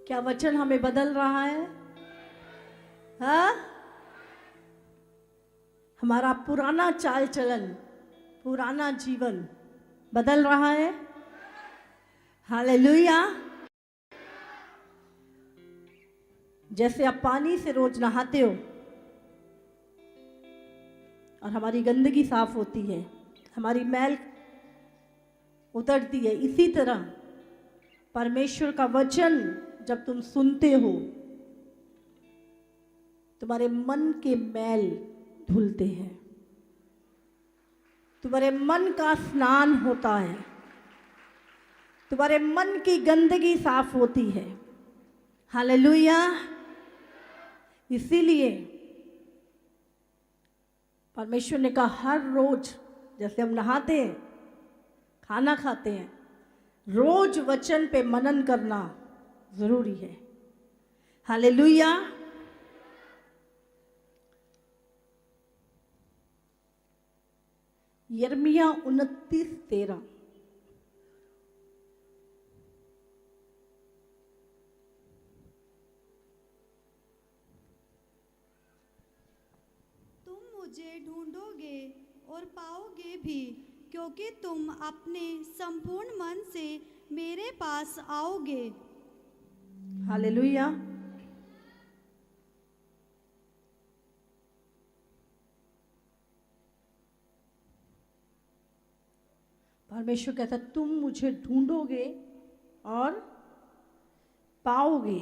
क्या वचन हमें बदल रहा है? हाँ, हमारा पुराना चाल चलन, पुराना जीवन बदल रहा है। हालेलुया। जैसे आप पानी से रोज नहाते हो और हमारी गंदगी साफ होती है, हमारी मैल उतरती है, इसी तरह परमेश्वर का वचन जब तुम सुनते हो तुम्हारे मन के मैल धुलते हैं, तुम्हारे मन का स्नान होता है, तुम्हारे मन की गंदगी साफ होती है। हालेलुया। इसीलिए परमेश्वर ने कहा हर रोज, जैसे हम नहाते हैं, खाना खाते हैं, रोज वचन पे मनन करना जरूरी है। हालेलुया। यिर्मयाह 29:13। मुझे ढूंढोगे और पाओगे भी, क्योंकि तुम अपने संपूर्ण मन से मेरे पास आओगे। हालेलुया। परमेश्वर कहता तुम मुझे ढूंढोगे और पाओगे।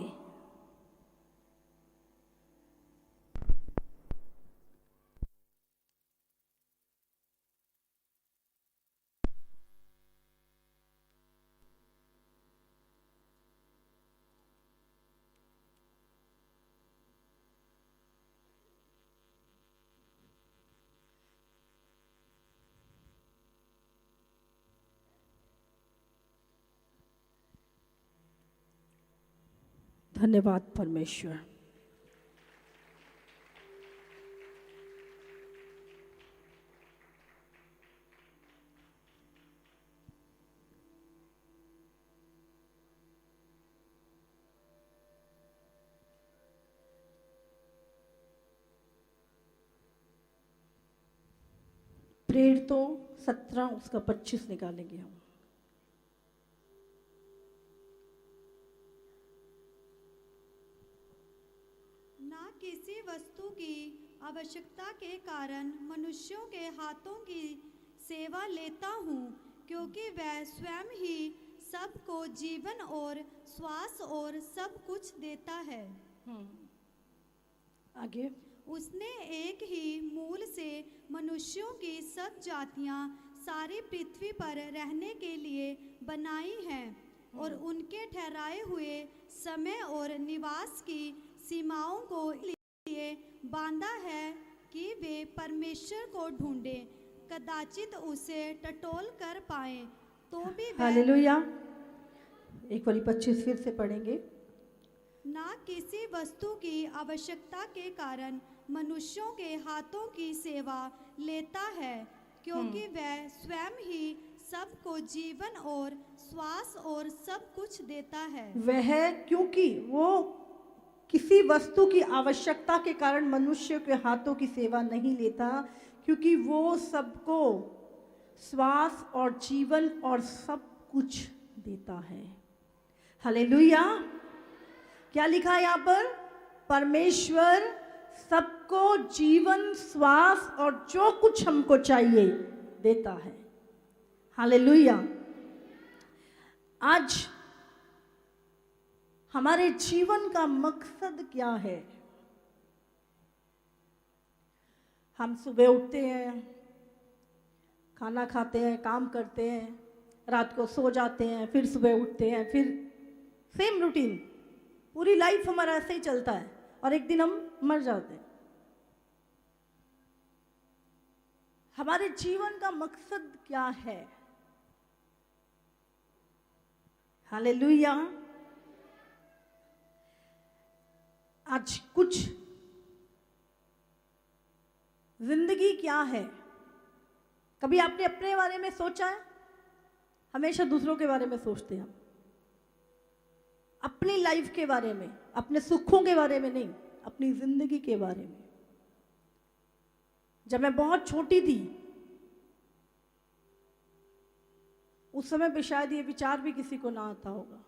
धन्यवाद परमेश्वर। प्रेरितों 17 उसका 25 निकालेंगे हम। ना किसी वस्तु की आवश्यकता के कारण मनुष्यों के हाथों की सेवा लेता हूँ, क्योंकि वह स्वयं ही सबको जीवन और श्वास और सब कुछ देता है। आगे। उसने एक ही मूल से मनुष्यों की सब जातियां सारी पृथ्वी पर रहने के लिए बनाई हैं और उनके ठहराए हुए समय और निवास की सीमाओं को लिए बांधा है कि वे परमेश्वर को ढूंढें, कदाचित उसे टटोल कर पाएं, तो भी हालेलुया। एक बारी 25 फिर से पढ़ेंगे। ना किसी वस्तु की आवश्यकता के कारण मनुष्यों के हाथों की सेवा लेता है, क्योंकि वह स्वयं ही सबको जीवन और श्वास और सब कुछ देता है। वह, क्योंकि वो किसी वस्तु की आवश्यकता के कारण मनुष्य के हाथों की सेवा नहीं लेता, क्योंकि वो सबको श्वास और जीवन और सब कुछ देता है। हालेलुया। क्या लिखा है यहाँ पर? परमेश्वर सबको जीवन, श्वास और जो कुछ हमको चाहिए देता है। हालेलुया। आज हमारे जीवन का मकसद क्या है? हम सुबह उठते हैं, खाना खाते हैं, काम करते हैं, रात को सो जाते हैं, फिर सुबह उठते हैं, फिर सेम रूटीन, पूरी लाइफ हमारा ऐसे ही चलता है और एक दिन हम मर जाते हैं। हमारे जीवन का मकसद क्या है? हालेलुया। आज कुछ जिंदगी क्या है? कभी आपने अपने बारे में सोचा है? हमेशा दूसरों के बारे में सोचते हैं हम। अपनी लाइफ के बारे में, अपने सुखों के बारे में नहीं, अपनी जिंदगी के बारे में। जब मैं बहुत छोटी थी उस समय पे शायद ये विचार भी किसी को ना आता होगा।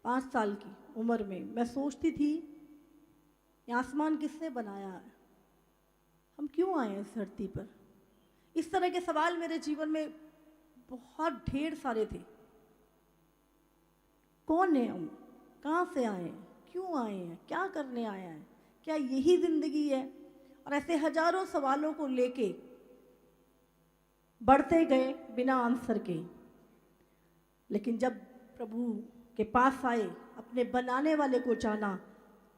5 साल की उम्र में मैं सोचती थी ये आसमान किसने बनाया है, हम क्यों आए हैं इस धरती पर। इस तरह के सवाल मेरे जीवन में बहुत ढेर सारे थे। कौन है हम, कहाँ से आए हैं, क्यों आए हैं, क्या करने आए हैं, क्या यही जिंदगी है। और ऐसे हजारों सवालों को लेके बढ़ते गए बिना आंसर के। लेकिन जब प्रभु के पास आए, अपने बनाने वाले को जाना,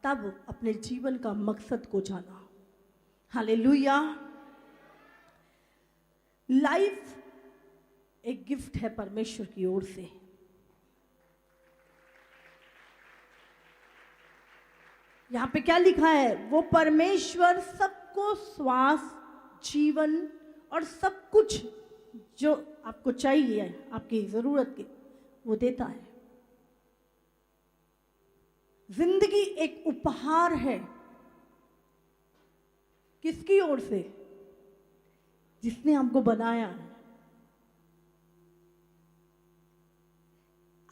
तब अपने जीवन का मकसद को जाना। हालेलुया। लाइफ एक गिफ्ट है परमेश्वर की ओर से। यहां पे क्या लिखा है, वो परमेश्वर सबको श्वास, जीवन और सब कुछ जो आपको चाहिए, आपकी जरूरत के, वो देता है। जिंदगी एक उपहार है। किसकी ओर से? जिसने हमको बनाया है।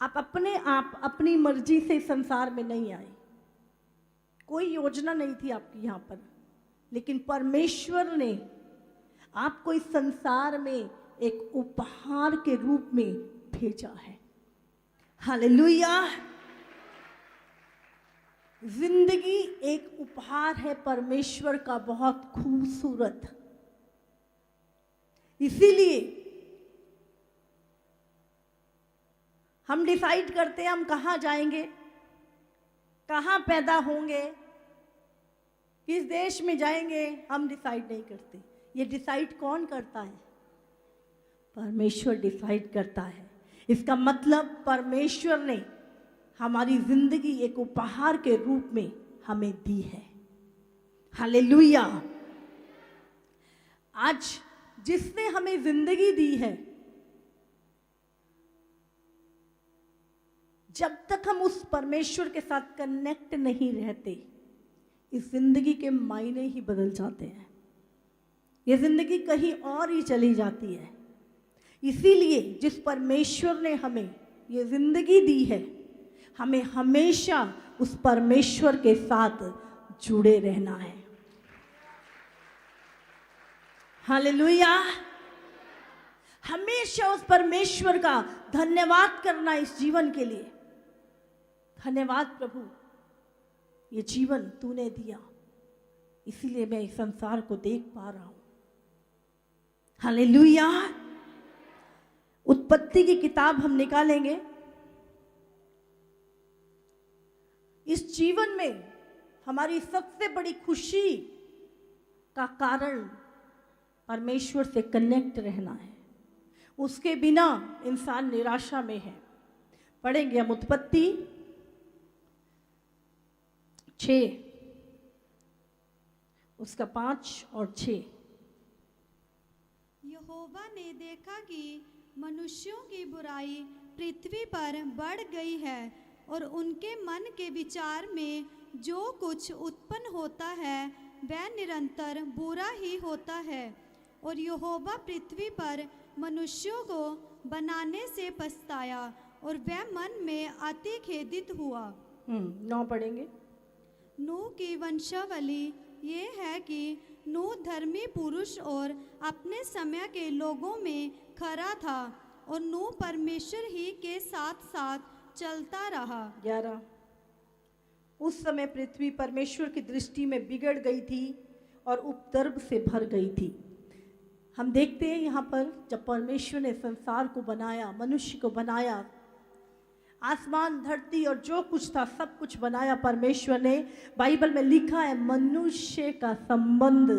आप अपनी मर्जी से संसार में नहीं आए, कोई योजना नहीं थी आपकी यहां पर, लेकिन परमेश्वर ने आपको इस संसार में एक उपहार के रूप में भेजा है। हालेलुया। जिंदगी एक उपहार है परमेश्वर का, बहुत खूबसूरत। इसीलिए हम डिसाइड करते हैं हम कहाँ जाएंगे, कहाँ पैदा होंगे, किस देश में जाएंगे, हम डिसाइड नहीं करते। ये डिसाइड कौन करता है? परमेश्वर डिसाइड करता है। इसका मतलब परमेश्वर ने हमारी जिंदगी एक उपहार के रूप में हमें दी है। हालेलुया। आज जिसने हमें जिंदगी दी है, जब तक हम उस परमेश्वर के साथ कनेक्ट नहीं रहते, इस जिंदगी के मायने ही बदल जाते हैं। ये जिंदगी कहीं और ही चली जाती है। इसीलिए जिस परमेश्वर ने हमें ये जिंदगी दी है, हमें हमेशा उस परमेश्वर के साथ जुड़े रहना है। हालेलुया। हमेशा उस परमेश्वर का धन्यवाद करना इस जीवन के लिए। धन्यवाद प्रभु, ये जीवन तूने दिया, इसीलिए मैं इस संसार को देख पा रहा हूं। हालेलुया। उत्पत्ति की किताब हम निकालेंगे। इस जीवन में हमारी सबसे बड़ी खुशी का कारण परमेश्वर से कनेक्ट रहना है। उसके बिना इंसान निराशा में है। पढ़ेंगे हम उत्पत्ति 6 उसका 5 और 6। यहोवा ने देखा कि मनुष्यों की बुराई पृथ्वी पर बढ़ गई है और उनके मन के विचार में जो कुछ उत्पन्न होता है वह निरंतर बुरा ही होता है। और यहोवा पृथ्वी पर मनुष्यों को बनाने से पछताया और वह मन में अति खेदित हुआ। 9 पढ़ेंगे। नूह की वंशावली ये है कि नूह धर्मी पुरुष और अपने समय के लोगों में खरा था और नूह परमेश्वर ही के साथ साथ चलता रहा। 11 उस समय पृथ्वी परमेश्वर की दृष्टि में बिगड़ गई थी और उपद्रव से भर गई थी। हम देखते हैं यहाँ पर जब परमेश्वर ने संसार को बनाया, मनुष्य को बनाया, आसमान धरती और जो कुछ था सब कुछ बनाया परमेश्वर ने। बाइबल में लिखा है मनुष्य का संबंध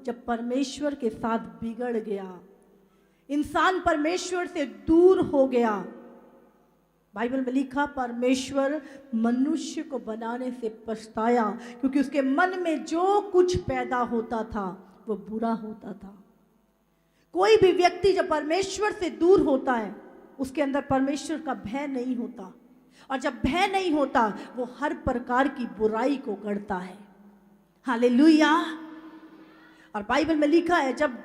जब परमेश्वर के साथ बिगड़ गया, इंसान परमेश्वर से दूर हो गया। बाइबल में लिखा परमेश्वर मनुष्य को बनाने से पछताया क्योंकि उसके मन में जो कुछ पैदा होता था वो बुरा होता था। कोई भी व्यक्ति जब परमेश्वर से दूर होता है उसके अंदर परमेश्वर का भय नहीं होता। और जब भय नहीं होता वो हर प्रकार की बुराई को गढ़ता है। हालेलुया। और बाइबल में लिखा है जब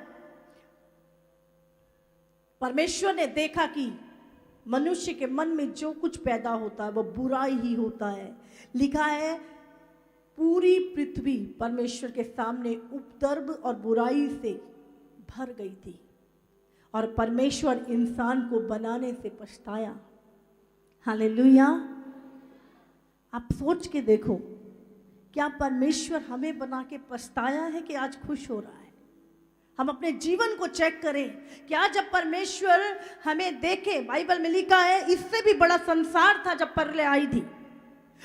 परमेश्वर ने देखा कि मनुष्य के मन में जो कुछ पैदा होता है वो बुराई ही होता है, लिखा है पूरी पृथ्वी परमेश्वर के सामने उपद्रव और बुराई से भर गई थी और परमेश्वर इंसान को बनाने से पछताया। हालेलुया। आप सोच के देखो, क्या परमेश्वर हमें बना के पछताया है कि आज खुश हो रहा है? हम अपने जीवन को चेक करें, क्या जब परमेश्वर हमें देखे, बाइबल में लिखा है इससे भी बड़ा संसार था जब परले आई थी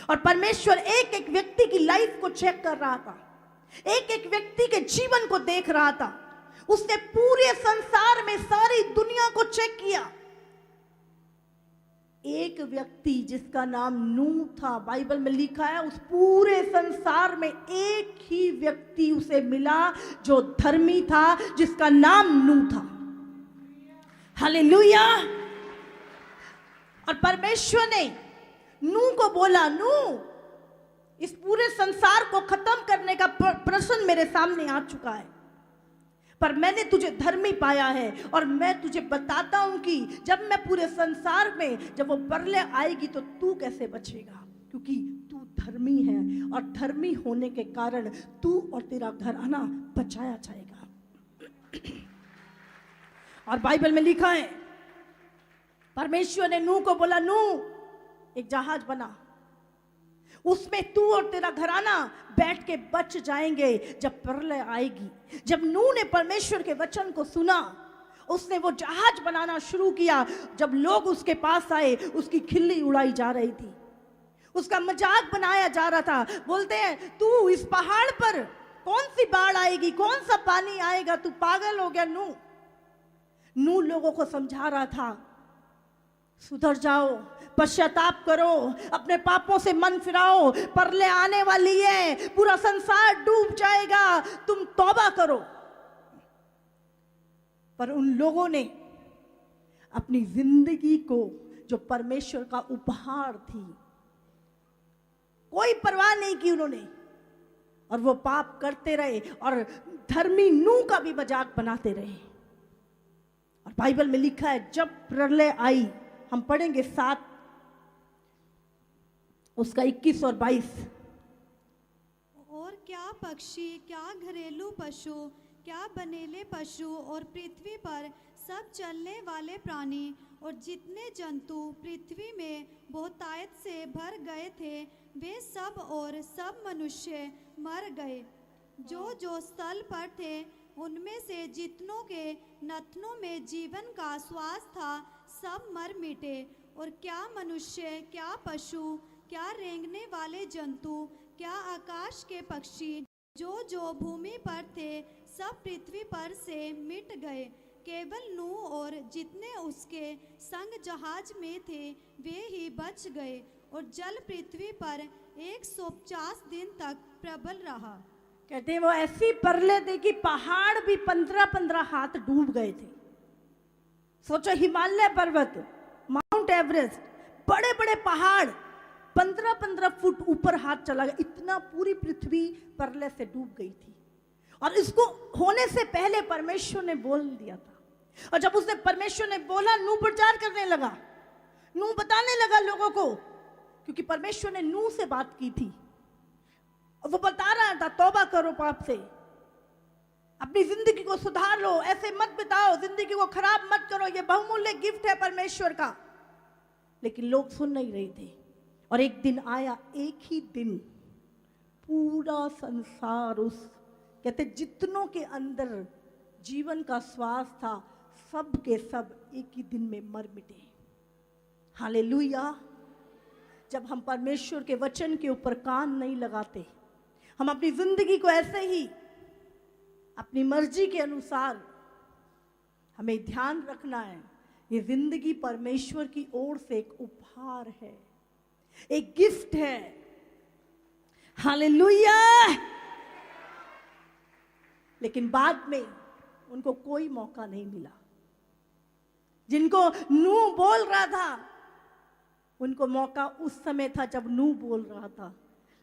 और परमेश्वर एक एक व्यक्ति की लाइफ को चेक कर रहा था, एक एक व्यक्ति के जीवन को देख रहा था। उसने पूरे संसार में सारी दुनिया को चेक किया। एक व्यक्ति जिसका नाम नूह था, बाइबल में लिखा है उस पूरे संसार में एक ही व्यक्ति उसे मिला जो धर्मी था, जिसका नाम नूह था। हालेलुया। और परमेश्वर ने नूह को बोला, नूह इस पूरे संसार को खत्म करने का प्रश्न मेरे सामने आ चुका है, पर मैंने तुझे धर्मी पाया है और मैं तुझे बताता हूं कि जब मैं पूरे संसार में जब वो परले आएगी तो तू कैसे बचेगा, क्योंकि तू धर्मी है और धर्मी होने के कारण तू और तेरा घराना बचाया जाएगा। और बाइबल में लिखा है परमेश्वर ने नूह को बोला, नूह एक जहाज बना, उसमें तू और तेरा घराना बैठ के बच जाएंगे जब प्रलय आएगी। जब नूह ने परमेश्वर के वचन को सुना, उसने वो जहाज बनाना शुरू किया। जब लोग उसके पास आए, उसकी खिल्ली उड़ाई जा रही थी, उसका मजाक बनाया जा रहा था। बोलते हैं तू इस पहाड़ पर कौन सी बाढ़ आएगी, कौन सा पानी आएगा, तू पागल हो गया नूह। नूह लोगों को समझा रहा था, सुधर जाओ, पश्चाताप करो, अपने पापों से मन फिराओ, परले आने वाली है, पूरा संसार डूब जाएगा, तुम तौबा करो। पर उन लोगों ने अपनी जिंदगी को, जो परमेश्वर का उपहार थी, कोई परवाह नहीं की उन्होंने, और वो पाप करते रहे और धर्मी नूह का भी मजाक बनाते रहे। और बाइबल में लिखा है जब प्रलय आई, हम पढ़ेंगे 7 उसका 21 और 22। और क्या पक्षी, क्या घरेलू पशु, क्या बनेले पशु और पृथ्वी पर सब चलने वाले प्राणी और जितने जंतु पृथ्वी में बहुतायत से भर गए थे, वे सब और सब मनुष्य मर गए। जो जो स्थल पर थे उनमें से जितनों के नथनों में जीवन का श्वास था, सब मर मिटे। और क्या मनुष्य, क्या पशु, क्या रेंगने वाले जंतु, क्या आकाश के पक्षी, जो जो भूमि पर थे, सब पृथ्वी पर से मिट गए। केवल नूह और जितने उसके संग जहाज में थे वे ही बच गए। और जल पृथ्वी पर 150 दिन तक प्रबल रहा। कहते हैं वो ऐसी परले थी कि पहाड़ भी 15-15 हाथ डूब गए थे। सोचो, हिमालय पर्वत, माउंट एवरेस्ट, बड़े बड़े पहाड़ 15-15 फुट ऊपर हाथ चला गया, इतना पूरी पृथ्वी परले से डूब गई थी। और इसको होने से पहले परमेश्वर ने बोल दिया था। और जब उसने, परमेश्वर ने बोला, नूह प्रचार करने लगा, नूह बताने लगा लोगों को, क्योंकि परमेश्वर ने नूह से बात की थी और वो बता रहा था तौबा करो पाप से, अपनी जिंदगी को सुधार लो, ऐसे मत बिताओ, जिंदगी को खराब मत करो, ये बहुमूल्य गिफ्ट है परमेश्वर का। लेकिन लोग सुन नहीं रहे थे। और एक दिन आया, एक ही दिन पूरा संसार, उस कहते जितनों के अंदर जीवन का श्वास था, सब के सब एक ही दिन में मर मिटे। हालेलुया। जब हम परमेश्वर के वचन के ऊपर कान नहीं लगाते, हम अपनी जिंदगी को ऐसे ही अपनी मर्जी के अनुसार, हमें ध्यान रखना है, ये जिंदगी परमेश्वर की ओर से एक उपहार है, एक गिफ्ट है। हालेलुया। लेकिन बाद में उनको कोई मौका नहीं मिला। जिनको नूह बोल रहा था उनको मौका उस समय था जब नूह बोल रहा था,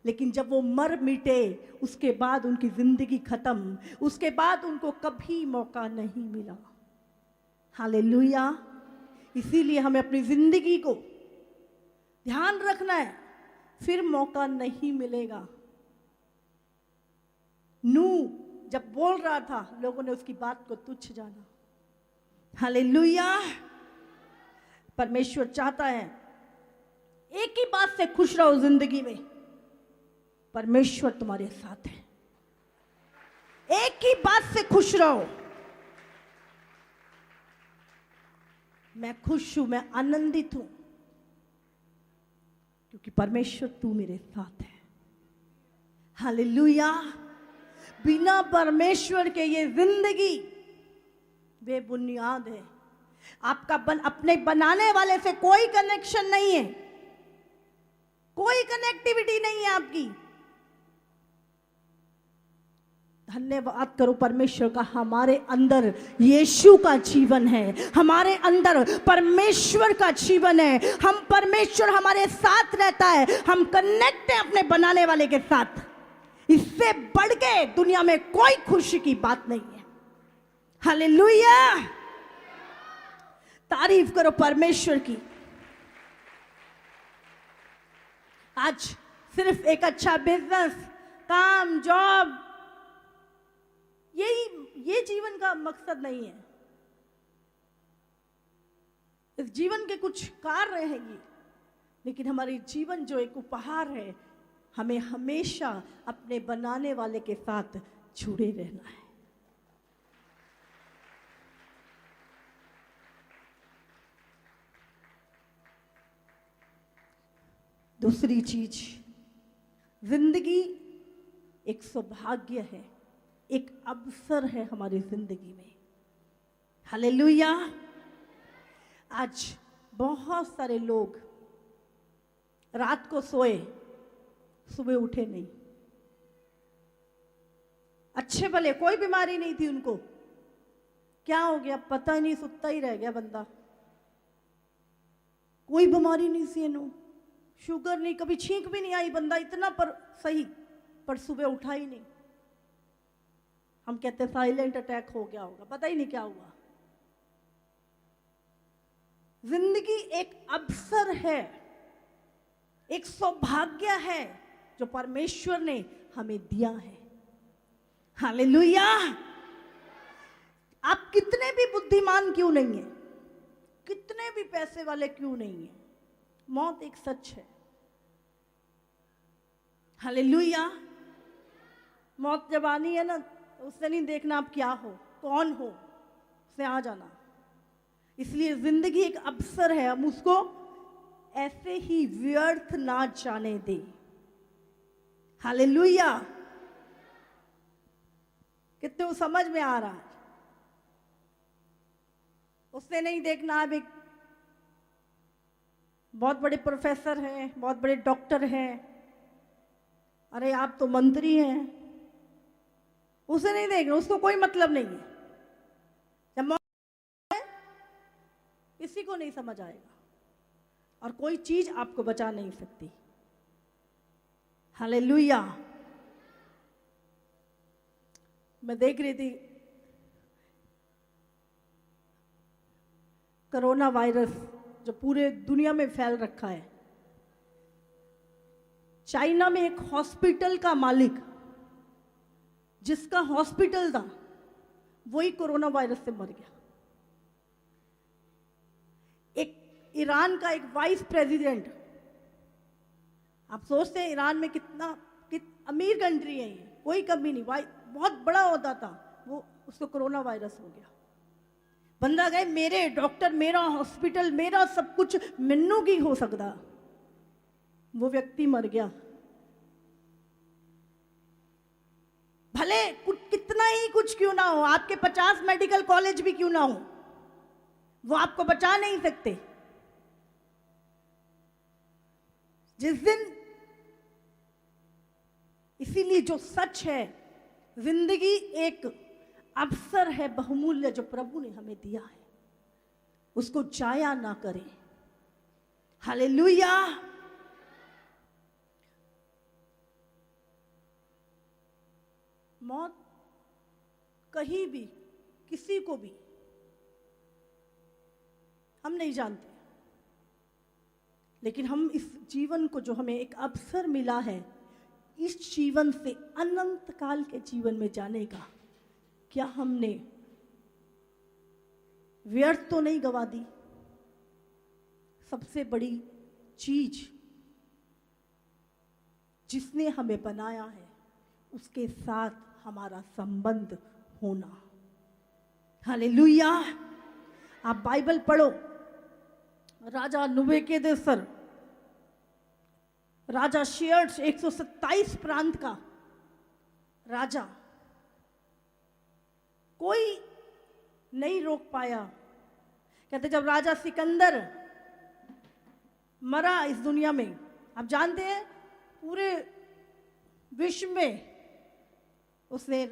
लेकिन जब वो मर मिटे उसके बाद उनकी जिंदगी खत्म, उसके बाद उनको कभी मौका नहीं मिला। हालेलुया। इसीलिए हमें अपनी जिंदगी को ध्यान रखना है, फिर मौका नहीं मिलेगा। नूह जब बोल रहा था लोगों ने उसकी बात को तुच्छ जाना। हालेलुया। परमेश्वर चाहता है एक ही बात से खुश रहो जिंदगी में, परमेश्वर तुम्हारे साथ है। एक ही बात से खुश रहो, मैं खुश हूं, मैं आनंदित हूं, क्योंकि परमेश्वर तू मेरे साथ है। हालेलुया। बिना परमेश्वर के ये जिंदगी बेबुनियाद है। आपका अपने बनाने वाले से कोई कनेक्शन नहीं है, कोई कनेक्टिविटी नहीं है आपकी। धन्यवाद करो परमेश्वर का, हमारे अंदर यीशु का जीवन है, हमारे अंदर परमेश्वर का जीवन है। हम परमेश्वर हमारे साथ रहता है, हम कनेक्ट हैं अपने बनाने वाले के साथ। इससे बढ़ के दुनिया में कोई खुशी की बात नहीं है। हालेलुया। तारीफ करो परमेश्वर की। आज सिर्फ एक अच्छा बिजनेस, काम, जॉब, ये जीवन का मकसद नहीं है। इस जीवन के कुछ कार्य रहेंगे, लेकिन हमारी जीवन जो एक उपहार है, हमें हमेशा अपने बनाने वाले के साथ जुड़े रहना है। दूसरी चीज, जिंदगी एक सौभाग्य है, एक अवसर है हमारी जिंदगी में। हालेलुया। आज बहुत सारे लोग रात को सोए, सुबह उठे नहीं। अच्छे भले, कोई बीमारी नहीं थी उनको, क्या हो गया पता ही नहीं, सुता ही रह गया बंदा। कोई बीमारी नहीं सी इन्हों, शुगर नहीं, कभी छींक भी नहीं आई, बंदा इतना पर सही, पर सुबह उठा ही नहीं। हम कहते साइलेंट अटैक हो गया होगा, पता ही नहीं क्या हुआ। जिंदगी एक अवसर है, एक सौभाग्य है जो परमेश्वर ने हमें दिया है। हालेलुया। आप कितने भी बुद्धिमान क्यों नहीं है, कितने भी पैसे वाले क्यों नहीं है, मौत एक सच है। हालेलुया। मौत जब आनी है ना, तो उससे नहीं देखना आप क्या हो, कौन हो, उससे आ जाना। इसलिए जिंदगी एक अवसर है, हम उसको ऐसे ही व्यर्थ ना जाने दे। हालेलुया। कितने वो समझ में आ रहा है? उससे नहीं देखना आप एक बहुत बड़े प्रोफेसर हैं, बहुत बड़े डॉक्टर हैं, अरे आप तो मंत्री हैं, उसे नहीं देखना, उसको कोई मतलब नहीं है। जब मौत किसी को नहीं समझ आएगा और कोई चीज आपको बचा नहीं सकती। हालेलुया। मैं देख रही थी कोरोना वायरस जो पूरे दुनिया में फैल रखा है। चाइना में एक हॉस्पिटल का मालिक, जिसका हॉस्पिटल था, वही कोरोना वायरस से मर गया। एक ईरान का एक वाइस प्रेसिडेंट, आप सोचते हैं ईरान में कितना अमीर कंट्री है ये, कोई कमी नहीं, बहुत बड़ा होता था, वो उसको कोरोना वायरस हो गया। बंदा गए, मेरे डॉक्टर, मेरा हॉस्पिटल, मेरा सब कुछ मैनू की हो सकता, वो व्यक्ति मर गया। भले कितना ही कुछ क्यों ना हो, आपके 50 मेडिकल कॉलेज भी क्यों ना हो, वो आपको बचा नहीं सकते। जिस दिन, इसीलिए जो सच है, जिंदगी एक अवसर है बहुमूल्य जो प्रभु ने हमें दिया है, उसको जाया ना करें। हालेलुया। मौत कहीं भी किसी को भी हम नहीं जानते, लेकिन हम इस जीवन को, जो हमें एक अवसर मिला है इस जीवन से अनंत काल के जीवन में जाने का, क्या हमने व्यर्थ तो नहीं गवा दी? सबसे बड़ी चीज जिसने हमें बनाया है उसके साथ हमारा संबंध होना। हालेलुया। आप बाइबल पढ़ो, राजा नुबूकदनेस्सर, राजा शेयर्स 127 प्रांत का राजा, कोई नहीं रोक पाया। कहते जब राजा सिकंदर मरा इस दुनिया में, आप जानते हैं पूरे विश्व में उसने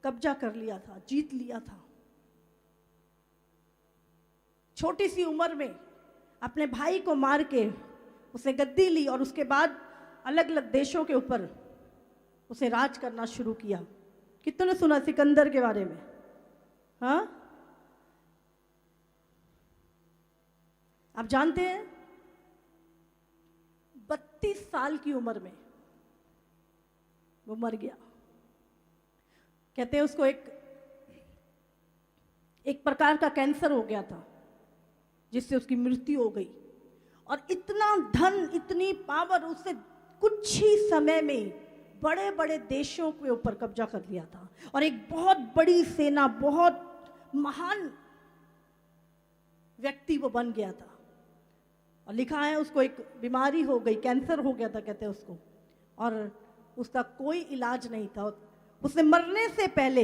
कब्जा कर लिया था, जीत लिया था। छोटी सी उम्र में अपने भाई को मार के उसने गद्दी ली और उसके बाद अलग अलग देशों के ऊपर उसे राज करना शुरू किया। कितने ने सुना सिकंदर के बारे में? हाँ, आप जानते हैं 32 साल की उम्र में वो मर गया। कहते हैं उसको एक प्रकार का कैंसर हो गया था जिससे उसकी मृत्यु हो गई। और इतना धन, इतनी पावर, उससे कुछ ही समय में बड़े बड़े देशों के ऊपर कब्जा कर लिया था और एक बहुत बड़ी सेना, बहुत महान व्यक्ति वो बन गया था। और लिखा है उसको एक बीमारी हो गई, कैंसर हो गया था कहते हैं उसको, और उसका कोई इलाज नहीं था। उसने मरने से पहले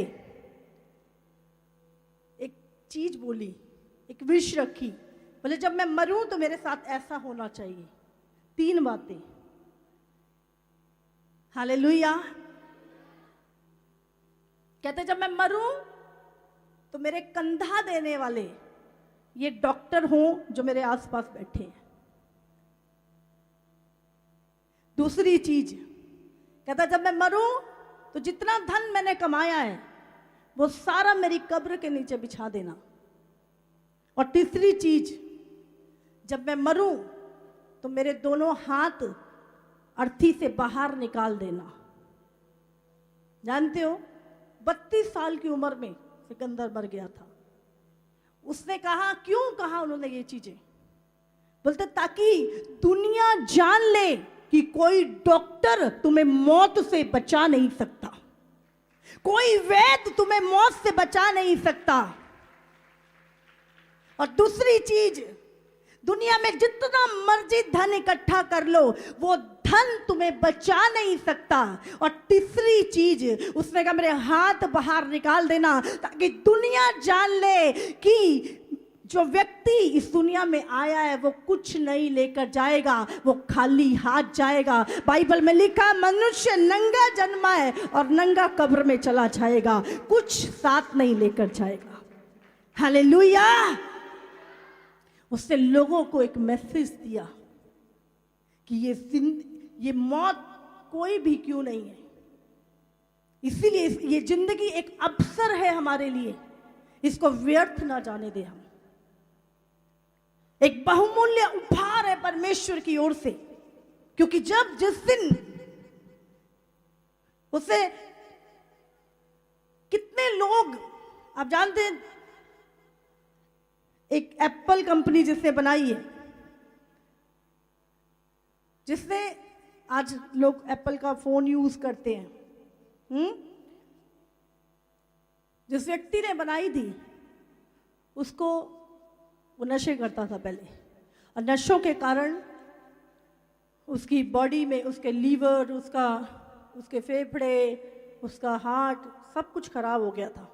एक चीज बोली, एक विश रखी, बोले जब मैं मरूं तो मेरे साथ ऐसा होना चाहिए। 3 बातें। हालेलुया। कहते जब मैं मरूं तो मेरे कंधा देने वाले ये डॉक्टर हों जो मेरे आसपास बैठे हैं। दूसरी चीज, कहता जब मैं मरूं तो जितना धन मैंने कमाया है वो सारा मेरी कब्र के नीचे बिछा देना। और तीसरी चीज, जब मैं मरूं तो मेरे दोनों हाथ अर्थी से बाहर निकाल देना। जानते हो 32 साल की उम्र में सिकंदर मर गया था। उसने कहा, क्यों कहा उन्होंने ये चीजें? बोलते ताकि दुनिया जान ले कि कोई डॉक्टर तुम्हें मौत से बचा नहीं सकता, कोई वैद्य तुम्हें मौत से बचा नहीं सकता। और दूसरी चीज, दुनिया में जितना मर्जी धन इकट्ठा कर लो वो धन तुम्हें बचा नहीं सकता। और तीसरी चीज उसने कहा मेरे हाथ बाहर निकाल देना ताकि दुनिया जान ले कि जो व्यक्ति इस दुनिया में आया है वो कुछ नहीं लेकर जाएगा, वो खाली हाथ जाएगा। बाइबल में लिखा मनुष्य नंगा जन्मा है और नंगा कब्र में चला जाएगा, कुछ साथ नहीं लेकर जाएगा। हालेलुया। उसने लोगों को एक मैसेज दिया कि ये मौत कोई भी क्यों नहीं है, इसीलिए ये जिंदगी एक अवसर है हमारे लिए, इसको व्यर्थ ना जाने दे। हम एक बहुमूल्य उपहार है परमेश्वर की ओर से, क्योंकि जिस दिन उसे कितने लोग, आप जानते हैं एक एप्पल कंपनी जिसने बनाई है, जिसने आज लोग एप्पल का फोन यूज करते हैं, जिस व्यक्ति ने बनाई थी उसको, वो नशे करता था पहले, और नशों के कारण उसकी बॉडी में उसके लीवर, उसके फेफड़े, उसका हार्ट सब कुछ खराब हो गया था।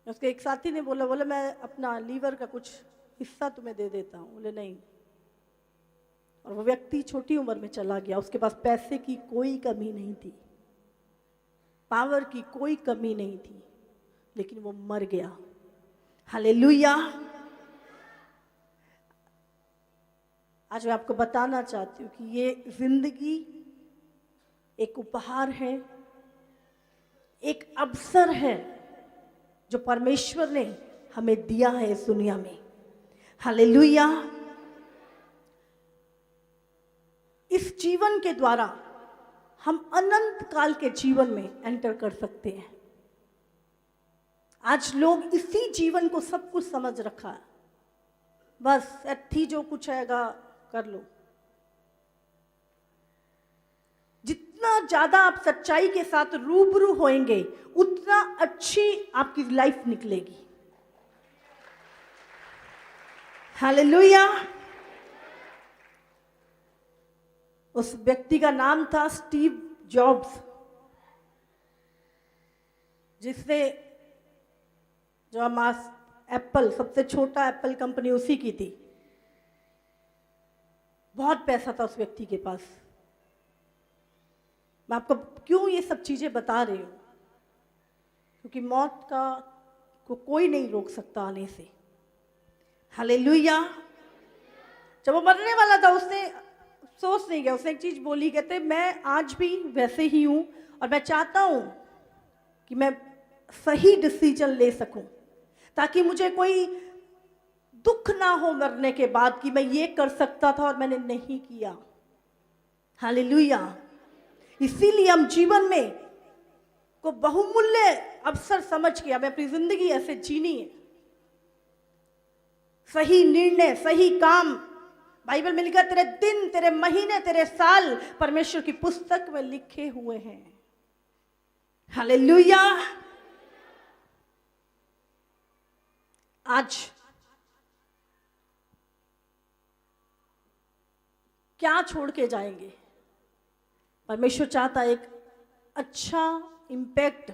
उसके एक साथी ने बोला मैं अपना लीवर का कुछ हिस्सा तुम्हें दे देता हूँ। बोले नहीं। और वो व्यक्ति छोटी उम्र में चला गया। उसके पास पैसे की कोई कमी नहीं थी, पावर की कोई कमी नहीं थी, लेकिन वो मर गया। हालेलुया। आज मैं आपको बताना चाहती हूँ कि ये जिंदगी एक उपहार है, एक अवसर है जो परमेश्वर ने हमें दिया है इस दुनिया में। हालेलुया। इस जीवन के द्वारा हम अनंत काल के जीवन में एंटर कर सकते हैं। आज लोग इसी जीवन को सब कुछ समझ रखा है, बस अथी जो कुछ आएगा कर लो। जितना ज्यादा आप सच्चाई के साथ रूबरू होंगे उतना अच्छी आपकी लाइफ निकलेगी। हालेलुया। उस व्यक्ति का नाम था स्टीव जॉब्स, जिसने जो हमारा एप्पल, सबसे छोटा एप्पल कंपनी उसी की थी। बहुत पैसा था उस व्यक्ति के पास। मैं आपको क्यों ये सब चीजें बता रही हूं, क्योंकि मौत को कोई नहीं रोक सकता आने से। हालेलुया। जब वो मरने वाला था उसने सोच नहीं गया, उसने एक चीज बोली, कहते मैं आज भी वैसे ही हूं और मैं चाहता हूं कि मैं सही डिसीजन ले सकूं, ताकि मुझे कोई दुख ना हो मरने के बाद कि मैं ये कर सकता था और मैंने नहीं किया। हालेलुया। इसीलिए हम जीवन में को बहुमूल्य अवसर समझ के हमें अपनी जिंदगी ऐसे जीनी है। सही निर्णय, सही काम। बाइबल में लिखा, तेरे दिन, तेरे महीने, तेरे साल परमेश्वर की पुस्तक में लिखे हुए हैं। हालेलुया। आज क्या छोड़ के जाएंगे? परमेश्वर चाहता है एक अच्छा इम्पैक्ट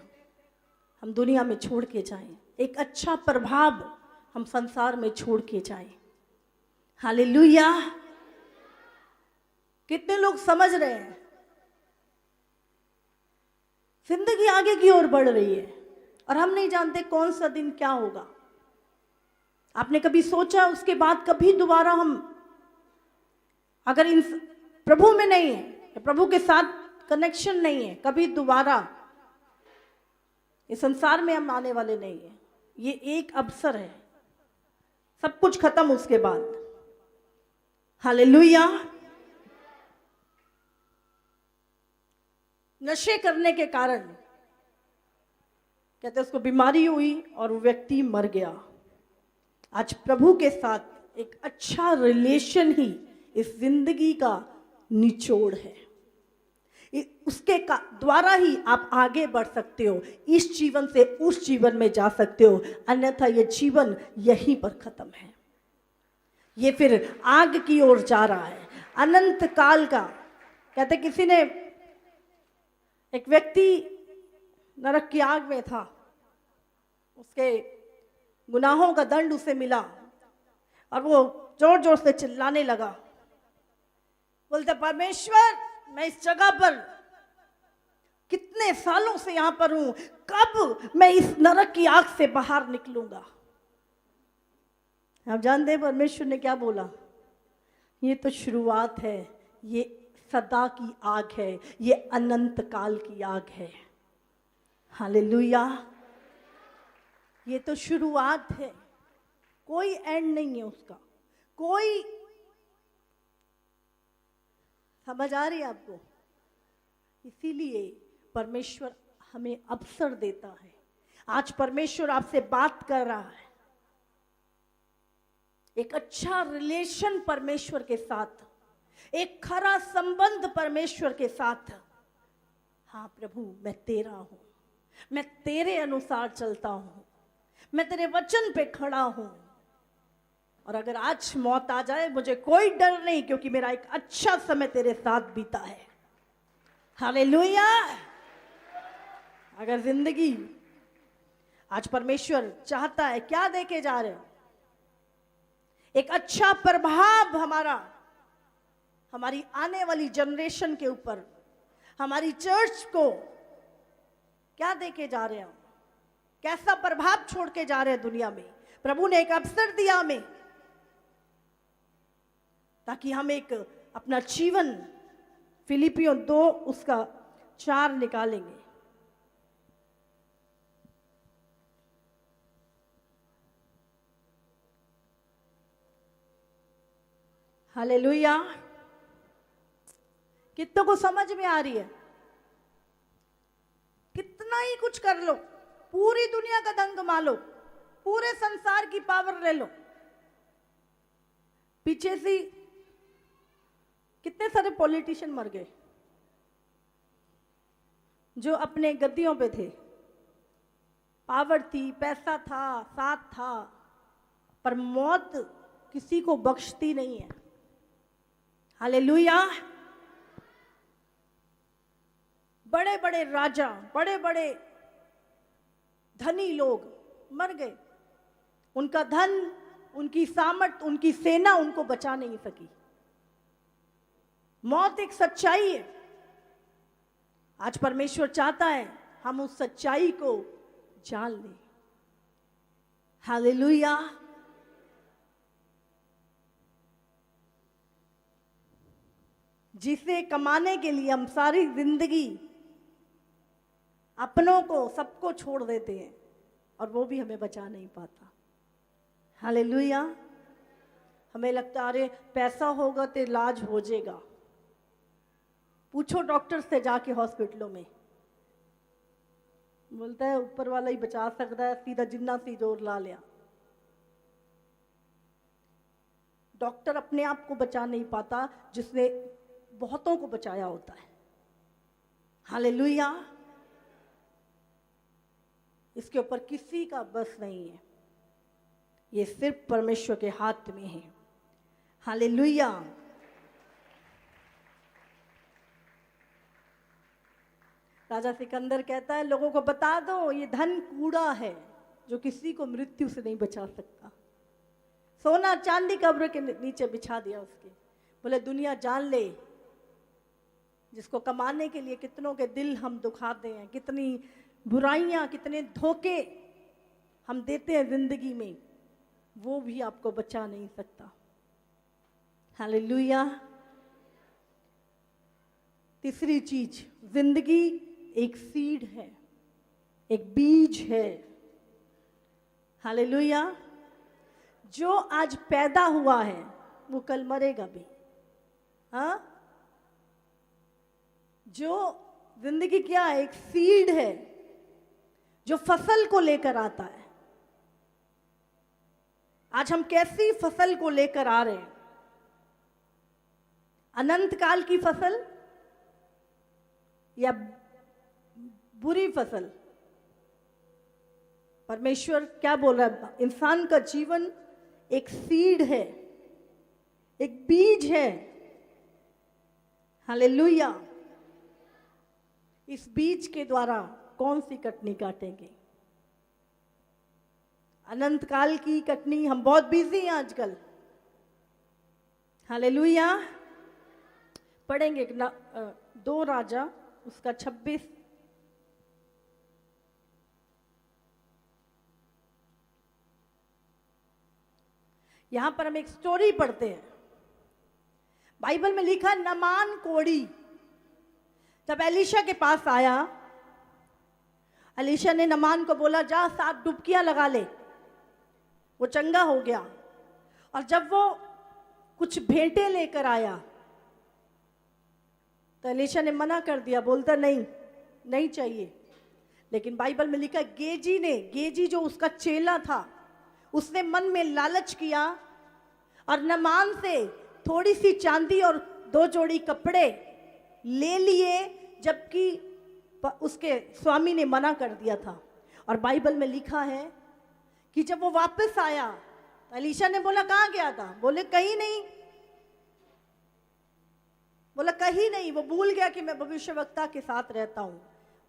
हम दुनिया में छोड़ के जाएं, एक अच्छा प्रभाव हम संसार में छोड़ के जाएं। हालेलुया। कितने लोग समझ रहे हैं? जिंदगी आगे की ओर बढ़ रही है और हम नहीं जानते कौन सा दिन क्या होगा। आपने कभी सोचा उसके बाद कभी दोबारा हम अगर इन प्रभु में नहीं है, प्रभु के साथ कनेक्शन नहीं है, कभी दोबारा इस संसार में हम आने वाले नहीं है। ये एक अवसर है, सब कुछ खत्म उसके बाद। हालेलुया। नशे करने के कारण कहते उसको बीमारी हुई और वो व्यक्ति मर गया। आज प्रभु के साथ एक अच्छा रिलेशन ही इस जिंदगी का निचोड़ है। उसके द्वारा ही आप आगे बढ़ सकते हो, इस जीवन से उस जीवन में जा सकते हो, अन्यथा ये जीवन यहीं पर खत्म है। ये फिर आग की ओर जा रहा है, अनंत काल का। कहते किसी ने, एक व्यक्ति नरक की आग में था, उसके गुनाहों का दंड उसे मिला और वो जोर जोर से चिल्लाने लगा, बोलते परमेश्वर मैं इस जगह पर कितने सालों से यहां पर हूं, कब मैं इस नरक की आग से बाहर निकलूंगा। आप जानते हैं परमेश्वर ने क्या बोला? ये तो शुरुआत है, ये सदा की आग है, ये अनंत काल की आग है। हालेलुया। ये तो शुरुआत है, कोई एंड नहीं है उसका, कोई। समझ आ रही है आपको? इसीलिए परमेश्वर हमें अवसर देता है। आज परमेश्वर आपसे बात कर रहा है, एक अच्छा रिलेशन परमेश्वर के साथ, एक खरा संबंध परमेश्वर के साथ। हाँ प्रभु मैं तेरा हूं, मैं तेरे अनुसार चलता हूं, मैं तेरे वचन पे खड़ा हूं, और अगर आज मौत आ जाए मुझे कोई डर नहीं, क्योंकि मेरा एक अच्छा समय तेरे साथ बीता है। हालेलुया। अगर जिंदगी आज परमेश्वर चाहता है, क्या देके जा रहे हो? एक अच्छा प्रभाव हमारी आने वाली जनरेशन के ऊपर, हमारी चर्च को क्या देके जा रहे हैं? कैसा प्रभाव छोड़ के जा रहे हैं दुनिया में? प्रभु ने एक अवसर दिया हमें, ताकि हम एक अपना जीवन फिलिपियों 2 उसका 4 निकालेंगे। हालेलुया। कितनों को समझ में आ रही है? कितना ही कुछ कर लो, पूरी दुनिया का धन कमा लो, पूरे संसार की पावर ले लो, पीछे से कितने सारे पॉलिटिशियन मर गए जो अपने गद्दियों पे थे, पावर थी, पैसा था, साथ था, पर मौत किसी को बख्शती नहीं है। हालेलुया। बड़े बड़े राजा, बड़े बड़े धनी लोग मर गए, उनका धन, उनकी सामर्थ, उनकी सेना उनको बचा नहीं सकी। मौत एक सच्चाई है। आज परमेश्वर चाहता है हम उस सच्चाई को जान लें। हालेलुया। जिसे कमाने के लिए हम सारी जिंदगी अपनों को, सबको छोड़ देते हैं और वो भी हमें बचा नहीं पाता। हालेलुया। हमें लगता है अरे पैसा होगा तो इलाज हो जाएगा। पूछो डॉक्टर से जाके हॉस्पिटलों में, बोलता है ऊपर वाला ही बचा सकता है, सीधा जिन्ना सी जोर ला लिया। डॉक्टर अपने आप को बचा नहीं पाता जिसने बहुतों को बचाया होता है। हालेलुया। इसके ऊपर किसी का बस नहीं है, ये सिर्फ परमेश्वर के हाथ में है। हालेलुया। राजा सिकंदर कहता है लोगों को बता दो ये धन कूड़ा है जो किसी को मृत्यु से नहीं बचा सकता। सोना चांदी कब्र के नीचे बिछा दिया उसके। बोले दुनिया जान ले जिसको कमाने के लिए कितनों के दिल हम दुखाते हैं, कितनी बुराइयां, कितने धोखे हम देते हैं जिंदगी में, वो भी आपको बचा नहीं सकता। हालेलुया। तीसरी चीज, जिंदगी एक सीड है, एक बीज है। हालेलुया। जो आज पैदा हुआ है वो कल मरेगा भी। हाँ, जो जिंदगी क्या है, एक सीड है जो फसल को लेकर आता है। आज हम कैसी फसल को लेकर आ रहे हैं? अनंत काल की फसल या बुरी फसल? परमेश्वर क्या बोल रहा है? इंसान का जीवन एक सीड है, एक बीज है। हालेलुया। इस बीज के द्वारा कौन सी कटनी काटेंगे? अनंत काल की कटनी। हम बहुत बिजी हैं आजकल। हालेलुया। पढ़ेंगे 2 राजा उसका 26। यहां पर हम एक स्टोरी पढ़ते हैं। बाइबल में लिखा नमान कोढ़ी जब एलीशा के पास आया, एलीशा ने नमान को बोला जा 7 डुबकियां लगा ले, वो चंगा हो गया। और जब वो कुछ भेंटें लेकर आया तो एलीशा ने मना कर दिया, बोलता नहीं चाहिए। लेकिन बाइबल में लिखा गेजी जो उसका चेला था, उसने मन में लालच किया और नमान से थोड़ी सी चांदी और 2 जोड़ी कपड़े ले लिए, जबकि उसके स्वामी ने मना कर दिया था। और बाइबल में लिखा है कि जब वो वापस आया तो एलीशा ने बोला कहाँ गया था? बोले कहीं नहीं। बोला कहीं नहीं, वो भूल गया कि मैं भविष्यवक्ता के साथ रहता हूं।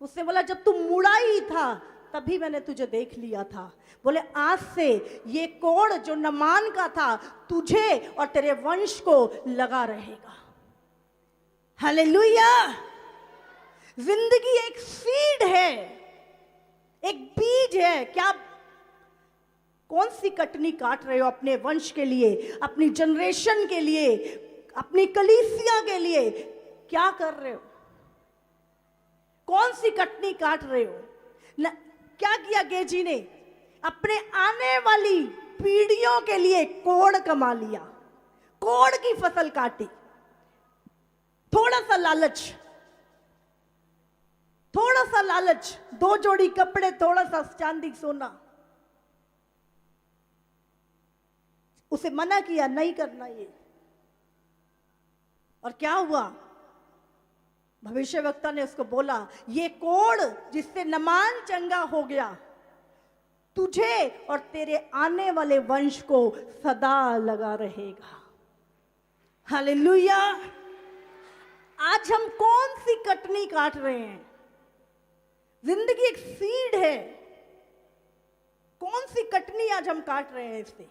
उसने बोला जब तू मुड़ा ही था तभी मैंने तुझे देख लिया था। बोले आज से ये कोढ़ जो नमान का था तुझे और तेरे वंश को लगा रहेगा। हालेलुया। जिंदगी एक सीड है, एक बीज है। क्या कौन सी कटनी काट रहे हो अपने वंश के लिए, अपनी जनरेशन के लिए, अपनी कलीसिया के लिए? क्या कर रहे हो? कौन सी कटनी काट रहे हो? क्या किया गेजी ने? अपने आने वाली पीढ़ियों के लिए कोड़ कमा लिया, कोड़ की फसल काटी। थोड़ा सा लालच, थोड़ा सा लालच, 2 जोड़ी कपड़े, थोड़ा सा चांदी सोना, उसे मना किया नहीं करना ये। और क्या हुआ? भविष्यवक्ता ने उसको बोला, ये कोड़ जिससे नमान चंगा हो गया, तुझे और तेरे आने वाले वंश को सदा लगा रहेगा। हालेलुया। आज हम कौन सी कटनी काट रहे हैं? जिंदगी एक सीड है, कौन सी कटनी आज हम काट रहे हैं इससे?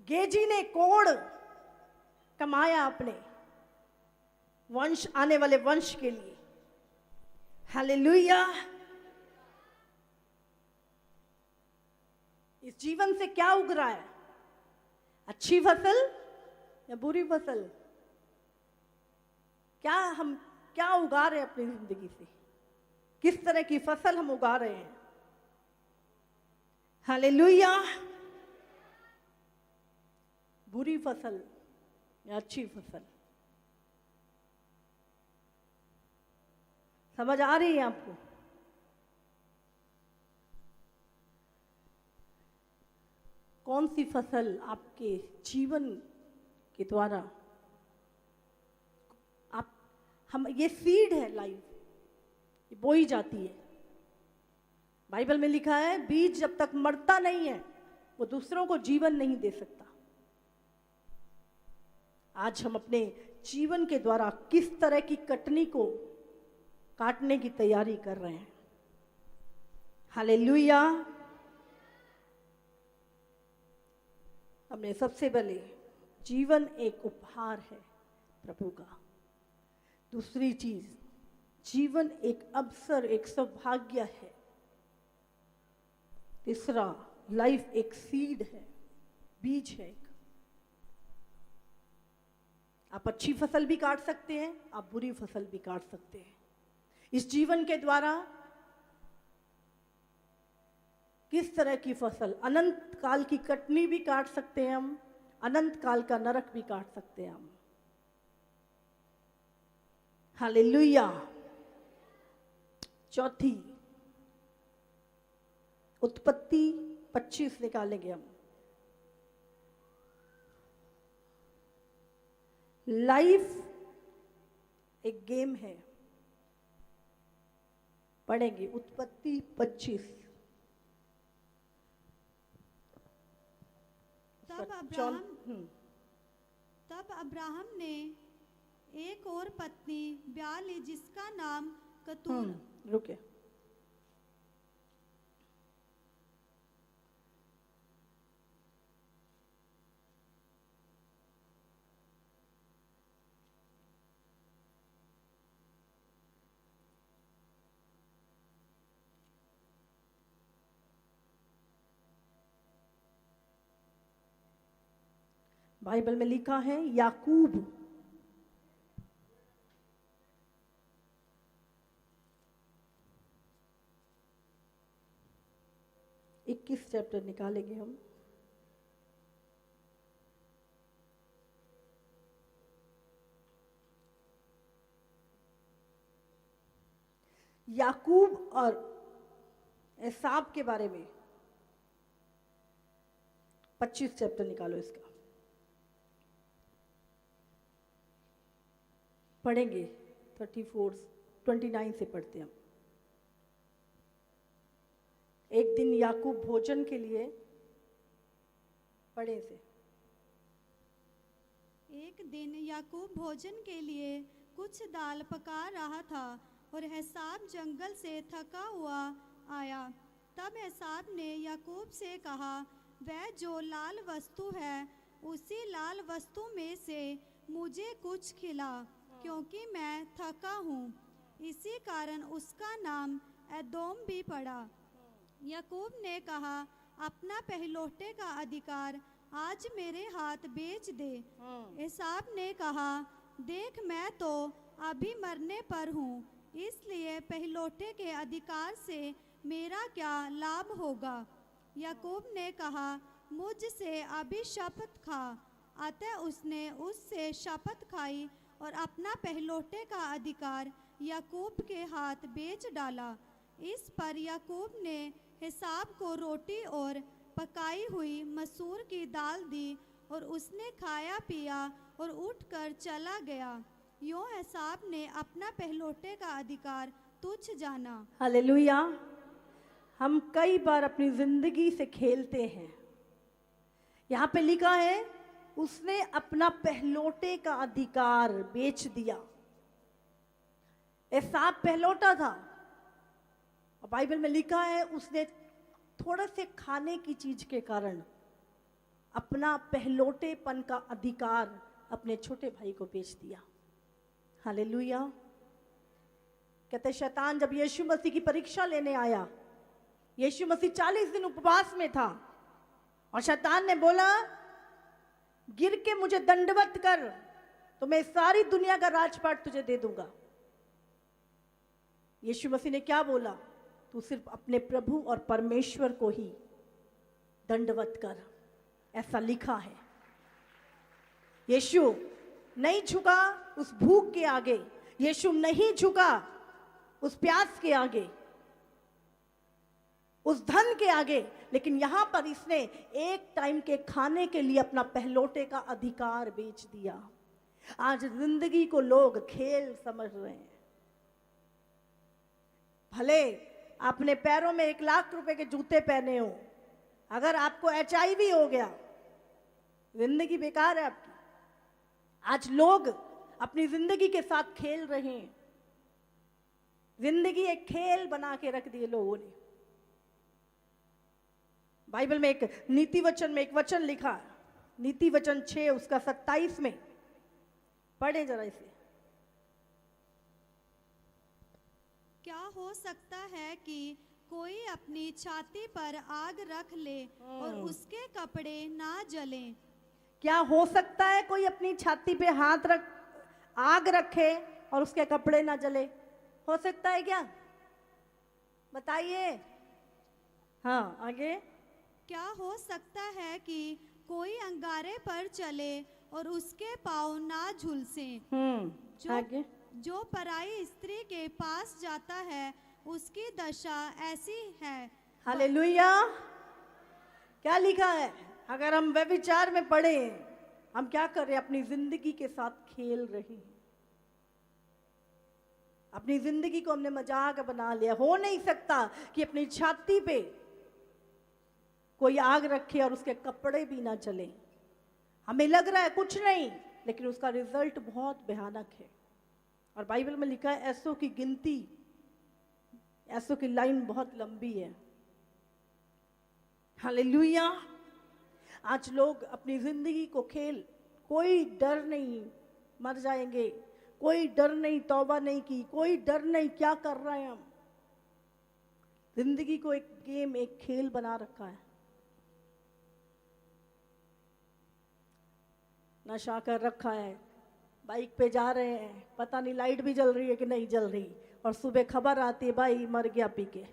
गेजी ने कोड़ कमाया अपने वंश, आने वाले वंश के लिए। हालेलुया। इस जीवन से क्या उग रहा है? अच्छी फसल या बुरी फसल? हम क्या उगा रहे हैं अपनी जिंदगी से? किस तरह की फसल हम उगा रहे हैं? हालेलुया। बुरी फसल या अच्छी फसल? समझ आ रही है आपको? कौन सी फसल आपके जीवन के द्वारा ये सीड है, लाइफ, ये बोई जाती है। बाइबल में लिखा है, बीज जब तक मरता नहीं है वो दूसरों को जीवन नहीं दे सकता। आज हम अपने जीवन के द्वारा किस तरह की कटनी को काटने की तैयारी कर रहे हैं? हालेलुया। हमने सबसे पहले, जीवन एक उपहार है प्रभु का। दूसरी चीज, जीवन एक अवसर, एक सौभाग्य है। तीसरा, लाइफ एक सीड है, बीज है। आप अच्छी फसल भी काट सकते हैं, आप बुरी फसल भी काट सकते हैं। इस जीवन के द्वारा किस तरह की फसल? अनंत काल की कटनी भी काट सकते हैं हम, अनंत काल का नरक भी काट सकते हैं हम। हालेलुया। चौथी, उत्पत्ति 25 निकालेंगे हम। लाइफ एक गेम है, पढ़ेंगे उत्पत्ति 25। तब अब्राहम ने एक और पत्नी ब्याह ली जिसका नाम कतूर। रुके, बाइबल में लिखा है याकूब इक्कीस चैप्टर निकालेंगे हम। याकूब और एसाव के बारे में 25 चैप्टर निकालो इसका, पढ़ेंगे 29 से पढ़ते हैं हम। एक दिन याकूब भोजन के लिए, पढ़े से। एक दिन याकूब भोजन के लिए कुछ दाल पका रहा था और एसाव जंगल से थका हुआ आया। तब एसाव ने याकूब से कहा, वह जो लाल वस्तु है उसी लाल वस्तु में से मुझे कुछ खिला, क्योंकि मैं थका हूँ। इसी कारण उसका नाम एदोम भी पड़ा। याकूब ने कहा, अपना पहलौठे का अधिकार आज मेरे हाथ बेच दे। एसाव ने कहा, देख मैं तो अभी मरने पर हूँ, इसलिए पहलौठे के अधिकार से मेरा क्या लाभ होगा। याकूब ने कहा, मुझसे अभी शपथ खा। अतः उसने उससे शपथ खाई और अपना पहलौठे का अधिकार याकूब के हाथ बेच डाला। इस पर याकूब ने एसाव को रोटी और पकाई हुई मसूर की दाल दी और उसने खाया पिया और उठकर चला गया। यूं एसाव ने अपना पहलौठे का अधिकार तुच्छ जाना। हालेलुया। हम कई बार अपनी जिंदगी से खेलते हैं। यहाँ पे लिखा है उसने अपना पहलौठे का अधिकार बेच दिया। एसाव पहलौठा था और बाइबल में लिखा है उसने थोड़े से खाने की चीज के कारण अपना पहलौठेपन का अधिकार अपने छोटे भाई को बेच दिया। हालेलुया। कहते शैतान जब यीशु मसीह की परीक्षा लेने आया, यीशु मसीह 40 दिन उपवास में था और शैतान ने बोला, गिर के मुझे दंडवत कर तो मैं सारी दुनिया का राजपाट तुझे दे दूंगा। यीशु मसीह ने क्या बोला, तू सिर्फ अपने प्रभु और परमेश्वर को ही दंडवत कर, ऐसा लिखा है। यीशु नहीं झुका उस भूख के आगे, यीशु नहीं झुका उस प्यास के आगे, उस धन के आगे, लेकिन यहां पर इसने एक टाइम के खाने के लिए अपना पहलौठे का अधिकार बेच दिया। आज जिंदगी को लोग खेल समझ रहे हैं। भले आपने पैरों में 1 लाख रुपए के जूते पहने हो, अगर आपको HIV हो गया, जिंदगी बेकार है आपकी। आज लोग अपनी जिंदगी के साथ खेल रहे हैं। जिंदगी एक खेल बना के रख दिए लोगों ने। बाइबल में एक नीति वचन में एक वचन लिखा, नीति वचन 6 उसका 27 में पढ़े जरा इसे। क्या हो सकता है कि कोई अपनी छाती पर आग रख ले और उसके कपड़े ना जलें। क्या हो सकता है कोई अपनी छाती पे आग रखे और उसके कपड़े ना जले? हो सकता है क्या? बताइए। हाँ, आगे। क्या हो सकता है कि कोई अंगारे पर चले और उसके पाँव ना झुलसें। आगे। जो पराई स्त्री के पास जाता है उसकी दशा ऐसी है। हालेलुया। क्या लिखा है? अगर हम व्यभिचार में पड़े, हम क्या कर रहे हैं? अपनी जिंदगी के साथ खेल रहे हैं। अपनी जिंदगी को हमने मजाक बना लिया। हो नहीं सकता कि अपनी छाती पे कोई आग रखे और उसके कपड़े भी ना चले। हमें लग रहा है कुछ नहीं, लेकिन उसका रिजल्ट बहुत भयानक है। और बाइबल में लिखा है ऐसों की गिनती, ऐसों की लाइन बहुत लंबी है। हालेलुया। आज लोग अपनी जिंदगी को खेल, कोई डर नहीं मर जाएंगे, कोई डर नहीं तौबा नहीं की, कोई डर नहीं क्या कर रहे हैं हम। जिंदगी को एक गेम, एक खेल बना रखा है। नशा कर रखा है, बाइक पे जा रहे हैं, पता नहीं लाइट भी जल रही है कि नहीं जल रही, और सुबह खबर आती है भाई मर गया पी के।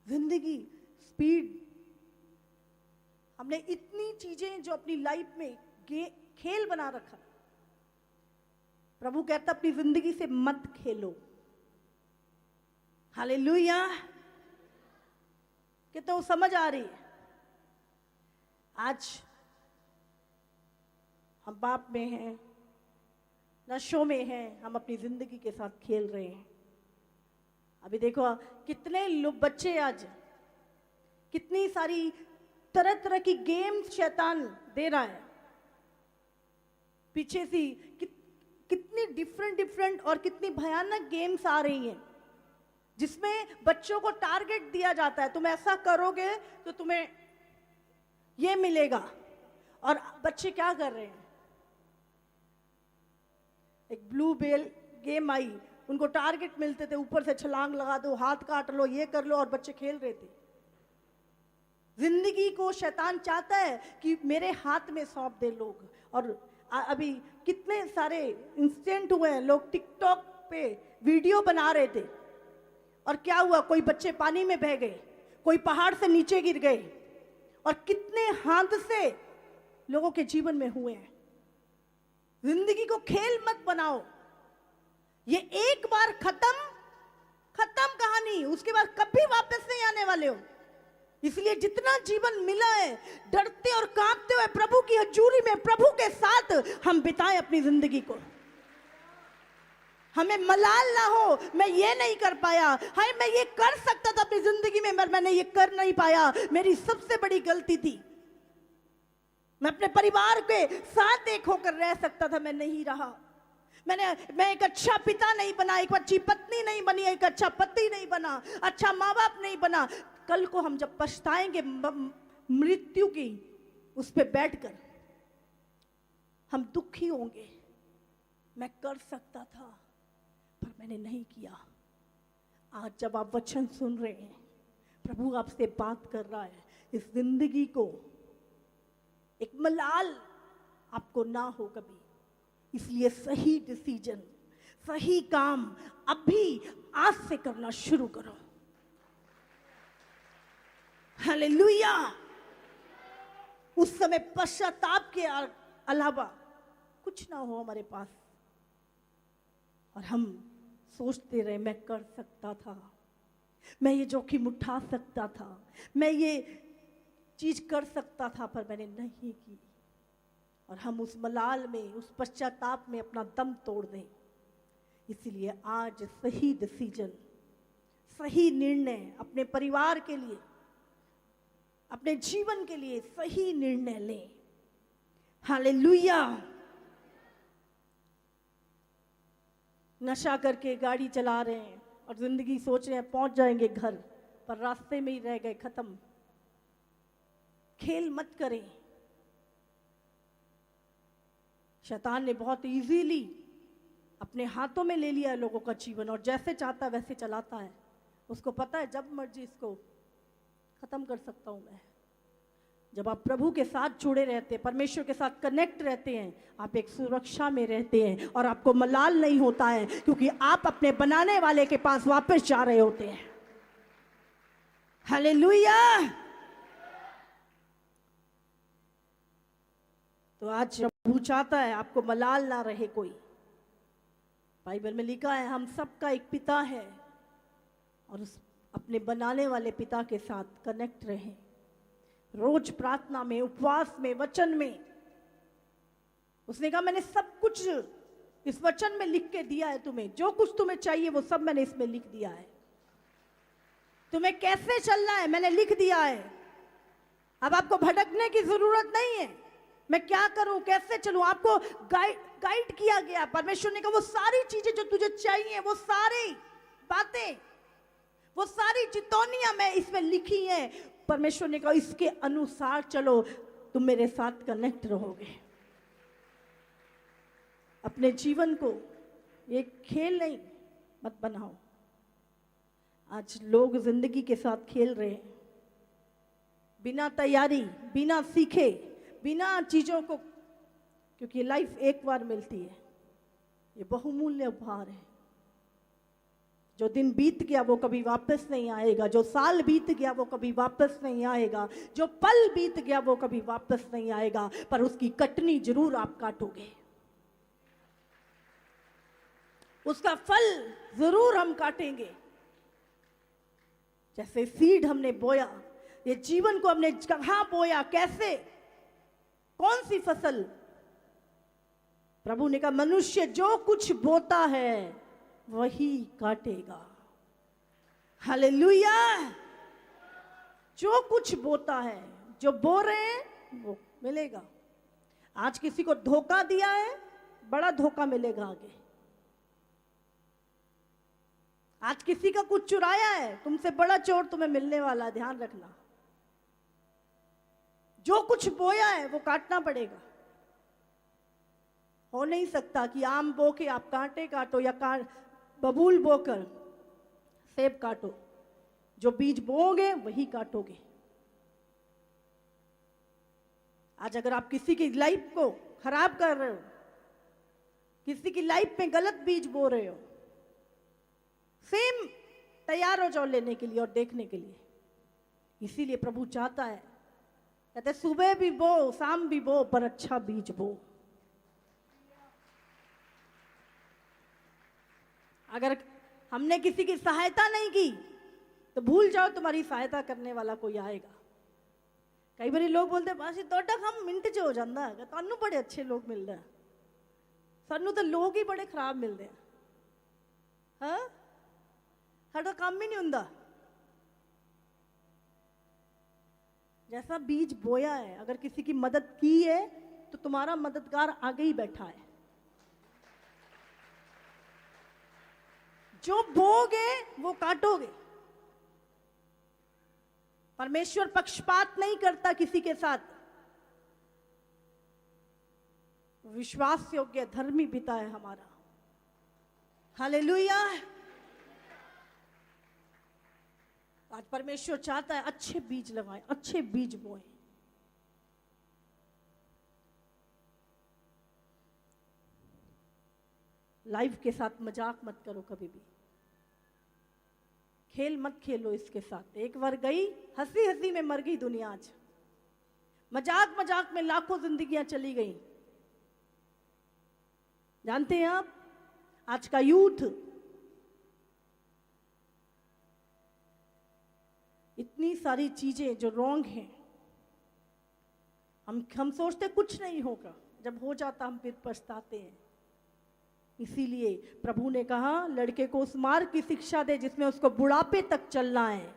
जिंदगी स्पीड, हमने इतनी चीजें जो अपनी लाइफ में खेल बना रखा। प्रभु कहता अपनी जिंदगी से मत खेलो। हालेलुया। कि तो समझ आ रही है? आज हम पाप में हैं, नशों में हैं, हम अपनी जिंदगी के साथ खेल रहे हैं। अभी देखो कितने लोग बच्चे आज, कितनी सारी तरह तरह की गेम्स शैतान दे रहा है। पीछे से कितनी डिफरेंट और कितनी भयानक गेम्स आ रही हैं, जिसमें बच्चों को टारगेट दिया जाता है, तुम ऐसा करोगे तो तुम्हें ये मिलेगा। और बच्चे क्या कर रहे हैं? एक ब्लू बेल गेम आई, उनको टारगेट मिलते थे, ऊपर से छलांग लगा दो, हाथ काट लो, ये कर लो, और बच्चे खेल रहे थे। जिंदगी को शैतान चाहता है कि मेरे हाथ में सौंप दे लोग। और अभी कितने सारे इंसिडेंट हुए हैं, लोग टिकटॉक पे वीडियो बना रहे थे और क्या हुआ, कोई बच्चे पानी में बह गए, कोई पहाड़ से नीचे गिर गए, और कितने हादसे लोगों के जीवन में हुए हैं। जिंदगी को खेल मत बनाओ, ये एक बार खत्म कहानी, उसके बाद कभी वापस नहीं आने वाले हो। इसलिए जितना जीवन मिला है, डरते और कांपते हुए प्रभु की हजूरी में प्रभु के साथ हम बिताएं अपनी जिंदगी को। हमें मलाल ना हो, मैं ये नहीं कर पाया, हाय मैं ये कर सकता था अपनी जिंदगी में, मैंने ये कर नहीं पाया, मेरी सबसे बड़ी गलती थी। मैं अपने परिवार के साथ एक होकर रह सकता था, मैं नहीं रहा। मैं एक अच्छा पिता नहीं बना, एक अच्छी पत्नी नहीं बनी, एक अच्छा पति नहीं बना, अच्छा माँ बाप नहीं बना। कल को हम जब पछताएंगे मृत्यु की उस पे बैठकर, हम दुखी होंगे। मैं कर सकता था पर मैंने नहीं किया। आज जब आप वचन सुन रहे हैं, प्रभु आपसे बात कर रहा है, इस जिंदगी को एक मलाल आपको ना हो कभी। इसलिए सही डिसीजन, सही काम अभी आज से करना शुरू करो। हालेलुया। उस समय पश्चाताप के अलावा कुछ ना हो हमारे पास, और हम सोचते रहे मैं कर सकता था, मैं ये जोखिम उठा सकता था, मैं ये चीज कर सकता था, पर मैंने नहीं की। और हम उस मलाल में, उस पश्चाताप में अपना दम तोड़ दें। इसीलिए आज सही डिसीजन, सही निर्णय अपने परिवार के लिए, अपने जीवन के लिए सही निर्णय लें। हालेलुया। नशा करके गाड़ी चला रहे हैं और जिंदगी सोच रहे हैं पहुंच जाएंगे घर, पर रास्ते में ही रह गए, खत्म। खेल मत करें। शैतान ने बहुत इजीली अपने हाथों में ले लिया है लोगों का जीवन, और जैसे चाहता है वैसे चलाता है। उसको पता है जब मर्जी इसको खत्म कर सकता हूं मैं। जब आप प्रभु के साथ जुड़े रहते हैं, परमेश्वर के साथ कनेक्ट रहते हैं, आप एक सुरक्षा में रहते हैं और आपको मलाल नहीं होता है, क्योंकि आप अपने बनाने वाले के पास वापस जा रहे होते हैं। हालेलुया। तो आज प्रभु चाहता है आपको मलाल ना रहे कोई। बाइबल में लिखा है हम सबका एक पिता है, और उस अपने बनाने वाले पिता के साथ कनेक्ट रहें। रोज प्रार्थना में, उपवास में, वचन में। उसने कहा मैंने सब कुछ इस वचन में लिख के दिया है तुम्हें, जो कुछ तुम्हें चाहिए वो सब मैंने इसमें लिख दिया है। तुम्हें कैसे चलना है मैंने लिख दिया है। अब आपको भटकने की जरूरत नहीं है। मैं क्या करूं, कैसे चलूं, आपको गाइड किया गया। परमेश्वर ने कहा वो सारी चीजें जो तुझे चाहिए, वो सारी बातें, वो सारी चितौनियां मैं इसमें लिखी हैं। परमेश्वर ने कहा इसके अनुसार चलो, तुम मेरे साथ कनेक्ट रहोगे। अपने जीवन को एक खेल नहीं मत बनाओ। आज लोग जिंदगी के साथ खेल रहे हैं, बिना तैयारी, बिना सीखे, बिना चीजों को, क्योंकि लाइफ एक बार मिलती है। ये बहुमूल्य उपहार है। जो दिन बीत गया वो कभी वापस नहीं आएगा, जो साल बीत गया वो कभी वापस नहीं आएगा, जो पल बीत गया वो कभी वापस नहीं आएगा, पर उसकी कटनी जरूर आप काटोगे। उसका फल जरूर हम काटेंगे। जैसे सीड हमने बोया, ये जीवन को हमने कहां बोया, कैसे, कौन सी फसल। प्रभु ने कहा मनुष्य जो कुछ बोता है वही काटेगा। हालेलुया। जो कुछ बोता है, जो बो रहे हैं वो मिलेगा। आज किसी को धोखा दिया है, बड़ा धोखा मिलेगा आगे। आज किसी का कुछ चुराया है, तुमसे बड़ा चोर तुम्हें मिलने वाला है, ध्यान रखना। जो कुछ बोया है वो काटना पड़ेगा। हो नहीं सकता कि आम बो के आप कांटे काटो या बबूल बोकर सेब काटो। जो बीज बोओगे वही काटोगे। आज अगर आप किसी की लाइफ को खराब कर रहे हो, किसी की लाइफ में गलत बीज बो रहे हो, सेम तैयार हो जाओ लेने के लिए और देखने के लिए। इसीलिए प्रभु चाहता है, कहते सुबह भी बो शाम भी बो, पर अच्छा बीज बो। अगर हमने किसी की सहायता नहीं की तो भूल जाओ तुम्हारी सहायता करने वाला कोई आएगा। कई बार लोग बोलते बस तोड़ा हम मिनट च हो जाता है, तू बड़े अच्छे लोग मिलते हैं, सानू तो लोग ही बड़े खराब मिलते हैं। हाँ, साडा काम ही नहीं हुंदा। जैसा बीज बोया है, अगर किसी की मदद की है तो तुम्हारा मददगार आगे ही बैठा है। जो बोगे वो काटोगे। परमेश्वर पक्षपात नहीं करता किसी के साथ। विश्वास योग्य धर्मी पिता है हमारा। हालेलुया। आज परमेश्वर चाहता है अच्छे बीज लगाएं, अच्छे बीज बोएं। लाइफ के साथ मजाक मत करो कभी भी। खेल मत खेलो इसके साथ। एक बार गई, हंसी हंसी में मर गई दुनिया। आज मजाक मजाक में लाखों जिंदगियां चली गई। जानते हैं आप, आज का यूथ इतनी सारी चीजें जो रॉन्ग हैं, हम सोचते कुछ नहीं होगा, जब हो जाता हम फिर पछताते हैं। इसीलिए प्रभु ने कहा लड़के को उस मार्ग की शिक्षा दे जिसमें उसको बुढ़ापे तक चलना है।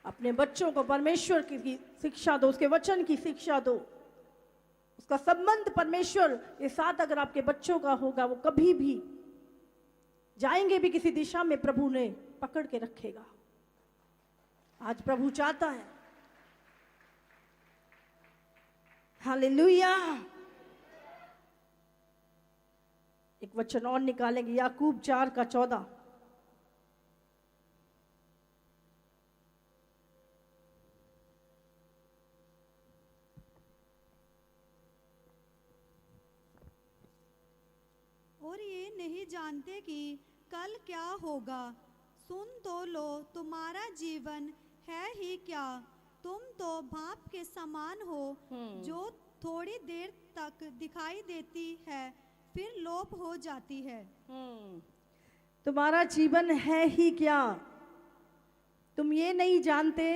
अपने बच्चों को परमेश्वर की शिक्षा दो, उसके वचन की शिक्षा दो। उसका संबंध परमेश्वर के साथ अगर आपके बच्चों का होगा, वो कभी भी जाएंगे भी किसी दिशा में, प्रभु ने पकड़ के रखेगा। आज प्रभु चाहता है, हालेलुया। एक वचन और निकालेंगे, याकूब 4:14। और ये नहीं जानते कि कल क्या होगा। सुन तो लो, तुम्हारा जीवन है ही क्या। तुम तो भाप के समान हो, जो थोड़ी देर तक दिखाई देती है फिर लोप हो जाती है। तुम्हारा जीवन है ही क्या, तुम ये नहीं जानते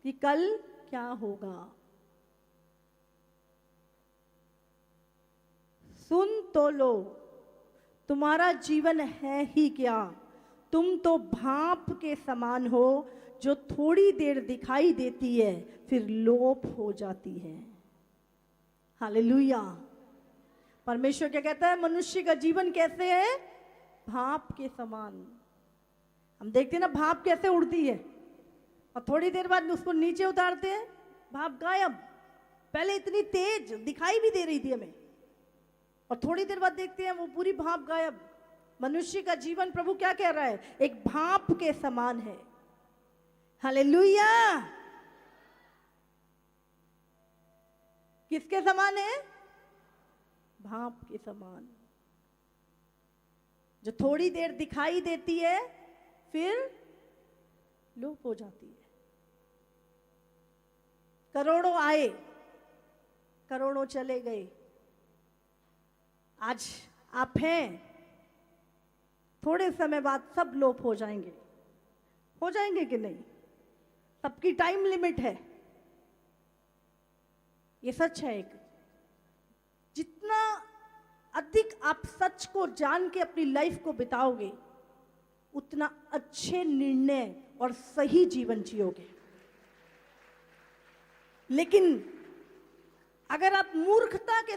कि कल क्या होगा। सुन तो लो, तुम्हारा जीवन है ही क्या, तुम तो भाप के समान हो, जो थोड़ी देर दिखाई देती है फिर लोप हो जाती है। हालेलुया। परमेश्वर क्या कहता है, मनुष्य का जीवन कैसे है, भाप के समान। हम देखते हैं ना भाप कैसे उड़ती है, और थोड़ी देर बाद उसको नीचे उतारते हैं, भाप गायब। पहले इतनी तेज दिखाई भी दे रही थी हमें, और थोड़ी देर बाद देखते हैं वो पूरी भाप गायब। मनुष्य का जीवन प्रभु क्या कह रहा है, एक भाप के समान है। हालेलुया। किसके समान है, भाप के समान, जो थोड़ी देर दिखाई देती है फिर लोप हो जाती है। करोड़ों आए, करोड़ों चले गए। आज आप हैं, थोड़े समय बाद सब लोप हो जाएंगे। हो जाएंगे कि नहीं, सबकी टाइम लिमिट है, ये सच है। एक जितना अधिक आप सच को जान के अपनी लाइफ को बिताओगे, उतना अच्छे निर्णय और सही जीवन जियोगे। लेकिन अगर आप मूर्खता के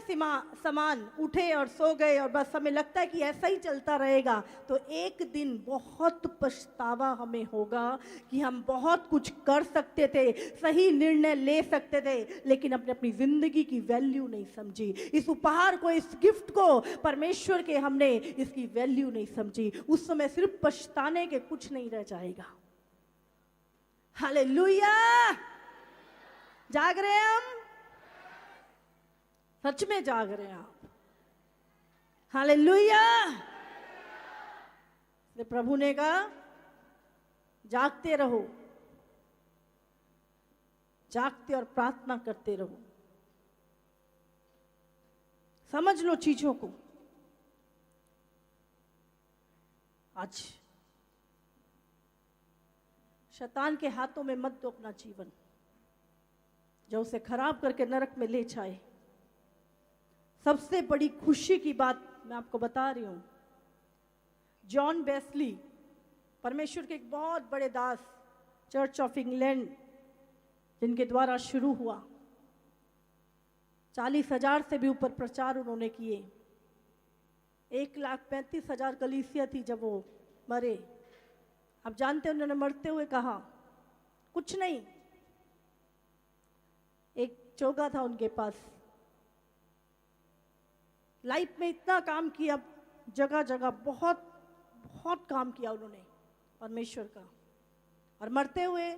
समान उठे और सो गए और बस हमें लगता है कि ऐसा ही चलता रहेगा, तो एक दिन बहुत पछतावा हमें होगा कि हम बहुत कुछ कर सकते थे, सही निर्णय ले सकते थे, लेकिन अपनी जिंदगी की वैल्यू नहीं समझी। इस उपहार को, इस गिफ्ट को परमेश्वर के हमने इसकी वैल्यू नहीं समझी। उस समय सिर्फ पछताने के कुछ नहीं रह जाएगा। हालेलुया। जाग रहे हैं हम, सच में जाग रहे हैं आप। हालेलुया। तो प्रभु ने कहा जागते रहो, जागते और प्रार्थना करते रहो। समझ लो चीजों को। आज शैतान के हाथों में मत दो अपना जीवन, जो उसे खराब करके नरक में ले जाए। सबसे बड़ी खुशी की बात मैं आपको बता रही हूं, जॉन वेस्ली, परमेश्वर के एक बहुत बड़े दास, चर्च ऑफ इंग्लैंड जिनके द्वारा शुरू हुआ, 40,000 से भी ऊपर प्रचार उन्होंने किए। 1,35,000 कलीसिया थी जब वो मरे। आप जानते हैं उन्होंने मरते हुए कहा, कुछ नहीं, एक चोगा था उनके पास। लाइफ में इतना काम किया, जगह जगह बहुत बहुत काम किया उन्होंने परमेश्वर का, और मरते हुए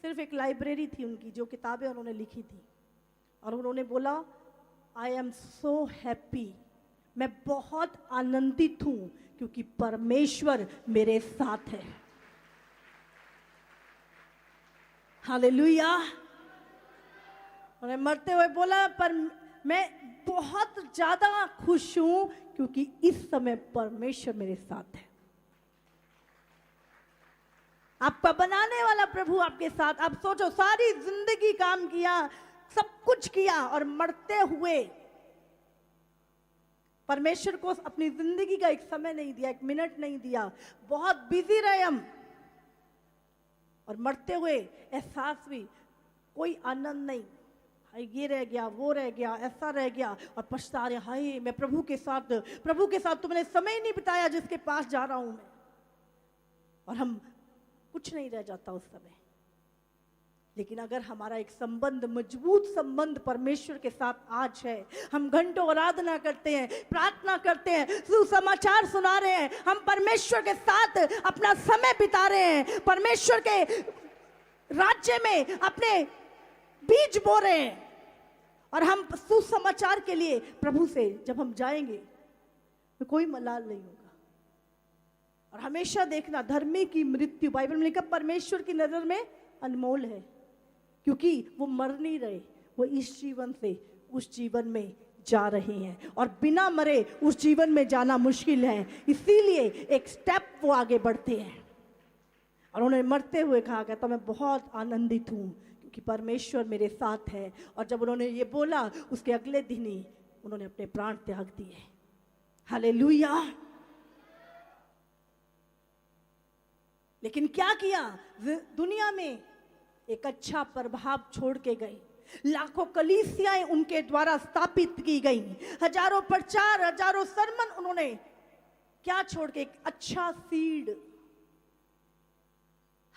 सिर्फ एक लाइब्रेरी थी उनकी, जो किताबें उन्होंने लिखी थी, और उन्होंने बोला आई एम सो हैप्पी, मैं बहुत आनंदित हूं क्योंकि परमेश्वर मेरे साथ है। हालेलुया। उन्होंने मरते हुए बोला पर मैं बहुत ज्यादा खुश हूं क्योंकि इस समय परमेश्वर मेरे साथ है। आपका बनाने वाला प्रभु आपके साथ। आप सोचो, सारी जिंदगी काम किया, सब कुछ किया, और मरते हुए परमेश्वर को अपनी जिंदगी का एक समय नहीं दिया, एक मिनट नहीं दिया, बहुत बिजी रहे हम, और मरते हुए एहसास भी कोई आनंद नहीं, हाय ये रह गया, वो रह गया, ऐसा रह गया, और पछता रहे, हाय मैं प्रभु के साथ तो मैंने समय ही नहीं बिताया जिसके पास जा रहा हूं मैं, और हम कुछ नहीं रह जाता उस समय। लेकिन अगर हमारा एक संबंध, मजबूत संबंध परमेश्वर के साथ आज है, हम घंटों आराधना करते हैं, प्रार्थना करते हैं, सुसमाचार सुना रहे हैं, हम परमेश्वर के साथ अपना समय बिता रहे हैं, परमेश्वर के राज्य में अपने बीज बो रहे हैं, और हम सुसमाचार के लिए प्रभु से जब हम जाएंगे तो कोई मलाल नहीं होगा। और हमेशा देखना, धर्मी की मृत्यु, बाइबल में लिखा, परमेश्वर की नजर में अनमोल है, क्योंकि वो मर नहीं रहे, वो इस जीवन से उस जीवन में जा रहे हैं, और बिना मरे उस जीवन में जाना मुश्किल है, इसीलिए एक स्टेप वो आगे बढ़ते हैं। और उन्होंने मरते हुए कहा, कहता मैं बहुत आनंदित हूं क्योंकि परमेश्वर मेरे साथ है। और जब उन्होंने ये बोला, उसके अगले दिन ही उन्होंने अपने प्राण त्याग दिए। हालेलुया। लेकिन क्या किया, दुनिया में एक अच्छा प्रभाव छोड़ के गए। लाखों कलीसियाएं उनके द्वारा स्थापित की गई, हजारों प्रचार, हजारों सरमन उन्होंने क्या छोड़ के, एक अच्छा सीड।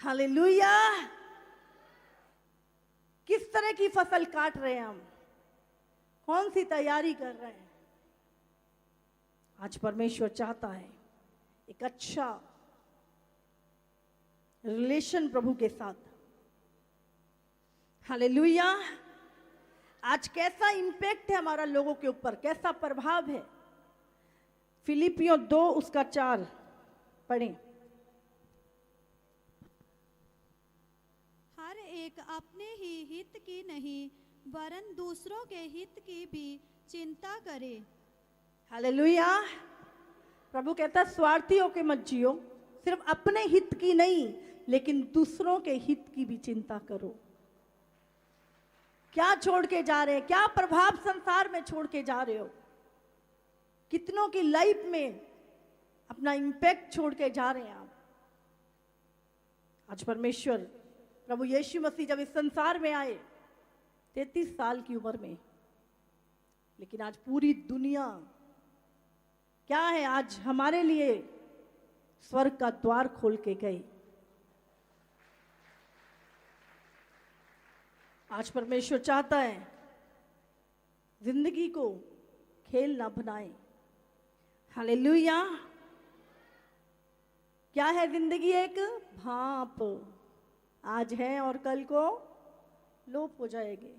हालेलुया। किस तरह की फसल काट रहे हैं हम, कौन सी तैयारी कर रहे हैं? आज परमेश्वर चाहता है एक अच्छा रिलेशन प्रभु के साथ। हालेलुया। आज कैसा इंपैक्ट है हमारा लोगों के ऊपर, कैसा प्रभाव है? फिलिपियों 2:4 पढ़ें। हर एक अपने ही हित की नहीं वरन दूसरों के हित की भी चिंता करे। हालेलुया। प्रभु कहता है स्वार्थी होके मत जियो, सिर्फ अपने हित की नहीं लेकिन दूसरों के हित की भी चिंता करो। क्या छोड़ के जा रहे हैं, क्या प्रभाव संसार में छोड़ के जा रहे हो? कितनों की लाइफ में अपना इंपैक्ट छोड़ के जा रहे हैं आप? आज परमेश्वर प्रभु यीशु मसीह जब इस संसार में आए 33 साल की उम्र में, लेकिन आज पूरी दुनिया क्या है, आज हमारे लिए स्वर्ग का द्वार खोल के गए। आज परमेश्वर चाहता है जिंदगी को खेल ना बनाए। हालेलुया। क्या है जिंदगी? एक भाप। आज हैं और कल को लोप हो जाएंगे।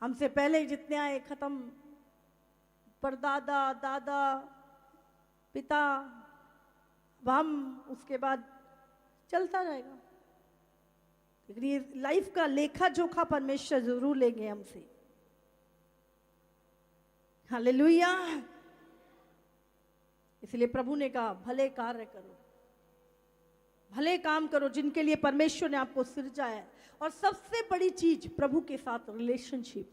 हमसे पहले जितने आए खत्म, परदादा दादा पिता, अब हम, उसके बाद चलता रहेगा। लेकिन ये लाइफ का लेखा जोखा परमेश्वर जरूर लेंगे हमसे। हालेलुया। इसलिए प्रभु ने कहा भले कार्य करो, भले काम करो जिनके लिए परमेश्वर ने आपको सृजा है। और सबसे बड़ी चीज प्रभु के साथ रिलेशनशिप।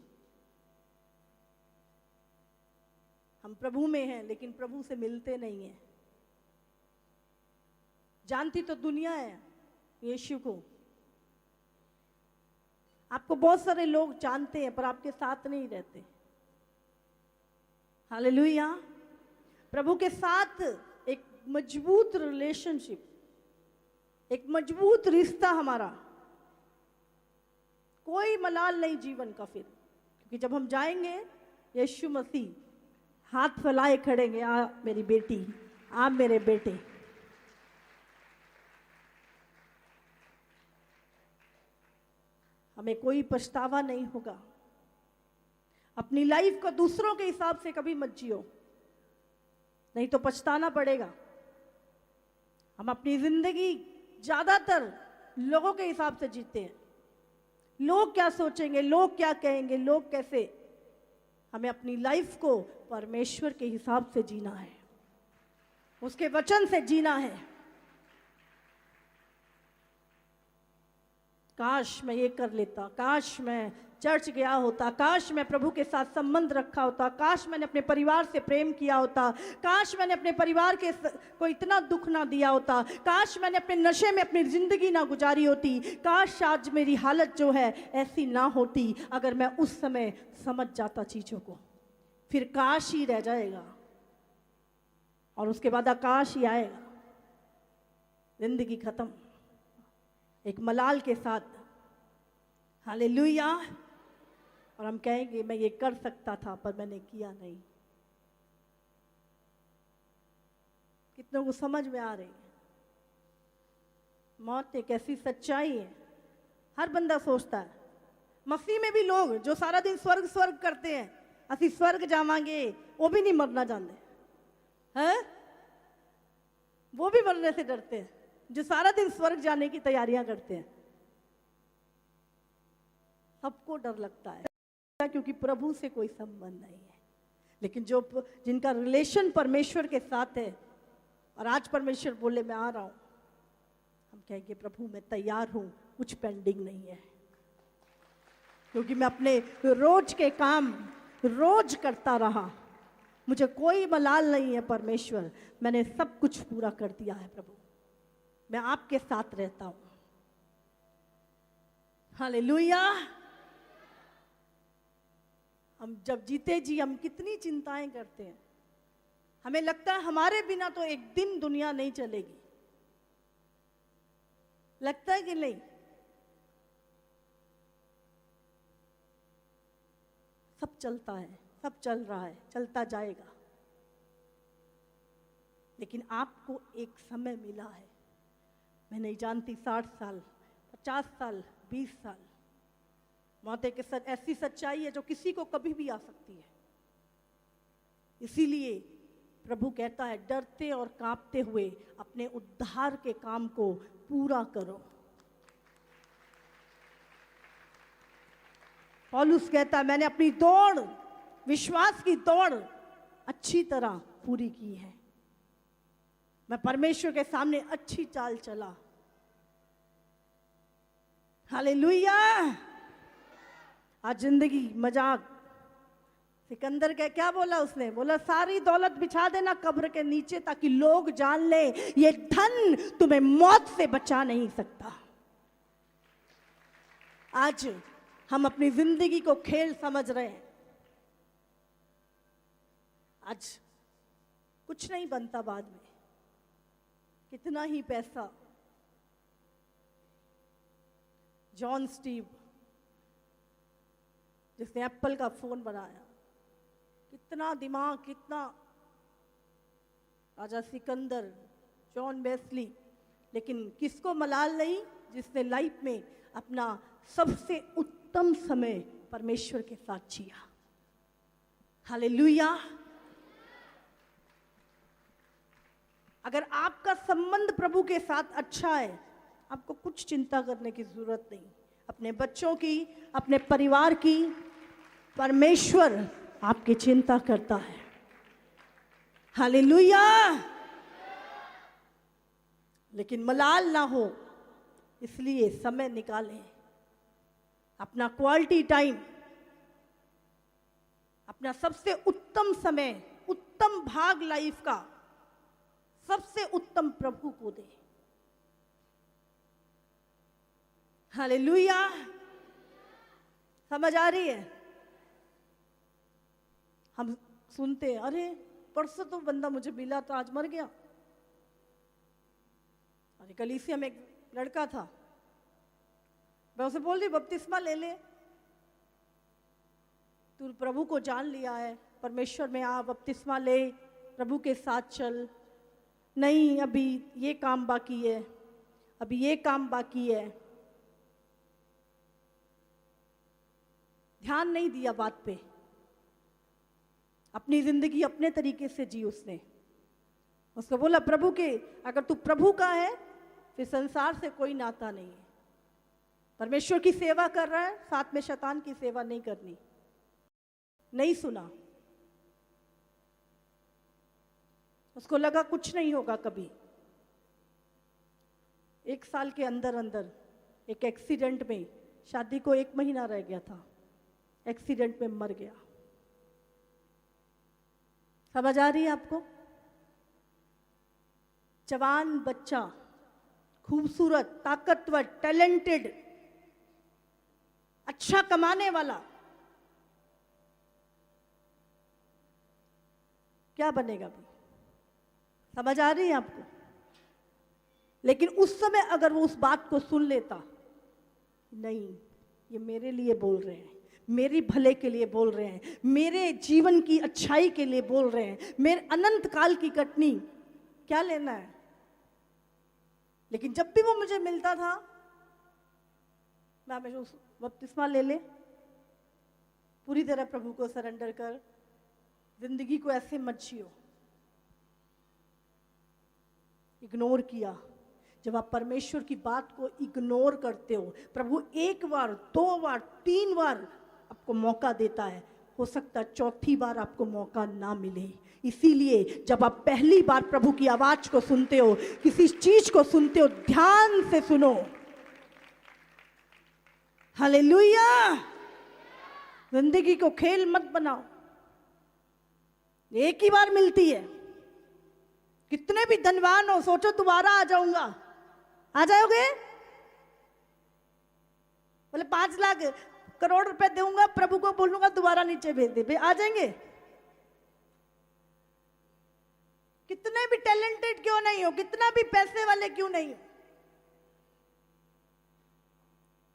हम प्रभु में हैं लेकिन प्रभु से मिलते नहीं हैं। जानती तो दुनिया है यीशु को, आपको बहुत सारे लोग जानते हैं पर आपके साथ नहीं रहते। हालेलुया। प्रभु के साथ एक मजबूत रिलेशनशिप, एक मजबूत रिश्ता हमारा, कोई मलाल नहीं जीवन का फिर। क्योंकि जब हम जाएंगे यीशु मसीह हाथ फैलाए खड़ेंगे, आ मेरी बेटी, आ मेरे बेटे। हमें कोई पछतावा नहीं होगा। अपनी लाइफ को दूसरों के हिसाब से कभी मत जियो, नहीं तो पछताना पड़ेगा। हम अपनी जिंदगी ज्यादातर लोगों के हिसाब से जीते हैं। लोग क्या सोचेंगे, लोग क्या कहेंगे, लोग कैसे। हमें अपनी लाइफ को परमेश्वर के हिसाब से जीना है, उसके वचन से जीना है। काश मैं ये कर लेता, काश मैं चर्च गया होता, काश मैं प्रभु के साथ संबंध रखा होता, काश मैंने अपने परिवार से प्रेम किया होता, काश मैंने अपने परिवार के को इतना दुख ना दिया होता, काश मैंने अपने नशे में अपनी जिंदगी ना गुजारी होती, काश आज मेरी हालत जो है ऐसी ना होती। अगर मैं उस समय समझ जाता चीजों को, फिर काश ही रह जाएगा और उसके बाद आकाश ही आएगा। जिंदगी खत्म एक मलाल के साथ। हालेलुया। और हम कहेंगे मैं ये कर सकता था पर मैंने किया नहीं। कितनों को समझ में आ रही है? मौत एक ऐसी सच्चाई है, हर बंदा सोचता है। मसीह में भी लोग जो सारा दिन स्वर्ग स्वर्ग करते हैं, असी स्वर्ग जावांगे, वो भी नहीं मरना चाहते हैं। वो भी मरने से डरते हैं, जो सारा दिन स्वर्ग जाने की तैयारियां करते हैं। सबको डर लगता है क्योंकि प्रभु से कोई संबंध नहीं है। लेकिन जो जिनका रिलेशन परमेश्वर के साथ है, और आज परमेश्वर बोले मैं आ रहा हूं, हम कहेंगे प्रभु मैं तैयार हूं, कुछ पेंडिंग नहीं है। क्योंकि मैं अपने रोज के काम रोज करता रहा, मुझे कोई मलाल नहीं है। परमेश्वर मैंने सब कुछ पूरा कर दिया है। प्रभु मैं आपके साथ रहता हूं। हालेलुया। हम जब जीते जी हम कितनी चिंताएं करते हैं। हमें लगता है हमारे बिना तो एक दिन दुनिया नहीं चलेगी। लगता है कि नहीं? सब चलता है, सब चल रहा है, चलता जाएगा। लेकिन आपको एक समय मिला है, मैं नहीं जानती 60 साल, 50 साल, 20 साल। मौत एक ऐसी सच्चाई है जो किसी को कभी भी आ सकती है। इसीलिए प्रभु कहता है डरते और कांपते हुए अपने उद्धार के काम को पूरा करो। पौलुस कहता है मैंने अपनी दौड़, विश्वास की दौड़ अच्छी तरह पूरी की है। मैं परमेश्वर के सामने अच्छी चाल चला। हालेलुया। आज जिंदगी मजाक। सिकंदर का क्या बोला उसने? बोला सारी दौलत बिछा देना कब्र के नीचे ताकि लोग जान ले ये धन तुम्हें मौत से बचा नहीं सकता। आज हम अपनी जिंदगी को खेल समझ रहे हैं। आज कुछ नहीं बनता बाद में, कितना ही पैसा। जॉन स्टीव जिसने एप्पल का फोन बनाया, कितना दिमाग, कितना। राजा सिकंदर, जॉन वेस्ली, लेकिन किसको मलाल नहीं? जिसने लाइफ में अपना सबसे उत्तम समय परमेश्वर के साथ जिया। हालेलुया। अगर आपका संबंध प्रभु के साथ अच्छा है, आपको कुछ चिंता करने की जरूरत नहीं, अपने बच्चों की, अपने परिवार की। परमेश्वर आपकी चिंता करता है। हालेलुया। लेकिन मलाल ना हो, इसलिए समय निकालें, अपना क्वालिटी टाइम, अपना सबसे उत्तम समय, उत्तम भाग लाइफ का सबसे उत्तम प्रभु को दे। हालेलुया। समझ आ रही है? हम सुनते हैं, अरे परसों तो बंदा मुझे मिला तो आज मर गया। अरे कलीसिया में एक लड़का था, मैं उसे बोल रही बपतिस्मा ले ले, तू प्रभु को जान लिया है, परमेश्वर में आ, बपतिस्मा ले, प्रभु के साथ चल। नहीं, अभी ये काम बाकी है, अभी ये काम बाकी है। ध्यान नहीं दिया बात पे, अपनी जिंदगी अपने तरीके से जी उसने। उसको बोला प्रभु के, अगर तू प्रभु का है फिर संसार से कोई नाता नहीं है। परमेश्वर की सेवा कर रहा है, साथ में शैतान की सेवा नहीं करनी। नहीं सुना, उसको लगा कुछ नहीं होगा कभी। 1 साल के अंदर अंदर एक एक्सीडेंट में, शादी को 1 महीना रह गया था, एक्सीडेंट में मर गया। समझ आ रही है आपको? जवान बच्चा, खूबसूरत, ताकतवर, टैलेंटेड, अच्छा कमाने वाला, क्या बनेगा भी? समझ आ रही है आपको? लेकिन उस समय अगर वो उस बात को सुन लेता, नहीं ये मेरे लिए बोल रहे हैं, मेरी भले के लिए बोल रहे हैं, मेरे जीवन की अच्छाई के लिए बोल रहे हैं, मेरे अनंत काल की कटनी क्या लेना है। लेकिन जब भी वो मुझे मिलता था, मैं हमेशा उस बपतिस्मा ले ले, पूरी तरह प्रभु को सरेंडर कर, जिंदगी को ऐसे मत जियो। इग्नोर किया। जब आप परमेश्वर की बात को इग्नोर करते हो, प्रभु 1 बार, 2 बार, 3 बार आपको मौका देता है, हो सकता है 4थी बार आपको मौका ना मिले। इसीलिए जब आप पहली बार प्रभु की आवाज को सुनते हो, किसी चीज को सुनते हो, ध्यान से सुनो। हालेलुया। जिंदगी को खेल मत बनाओ, एक ही बार मिलती है। कितने भी धनवान हो, सोचो दोबारा आ जाऊंगा, आ जाओगे? बोले 5 लाख करोड़ रुपए दूंगा, प्रभु को बोलूंगा दोबारा नीचे भेज दे, आ जाएंगे? कितने भी टैलेंटेड क्यों नहीं हो, कितना भी पैसे वाले क्यों नहीं हो,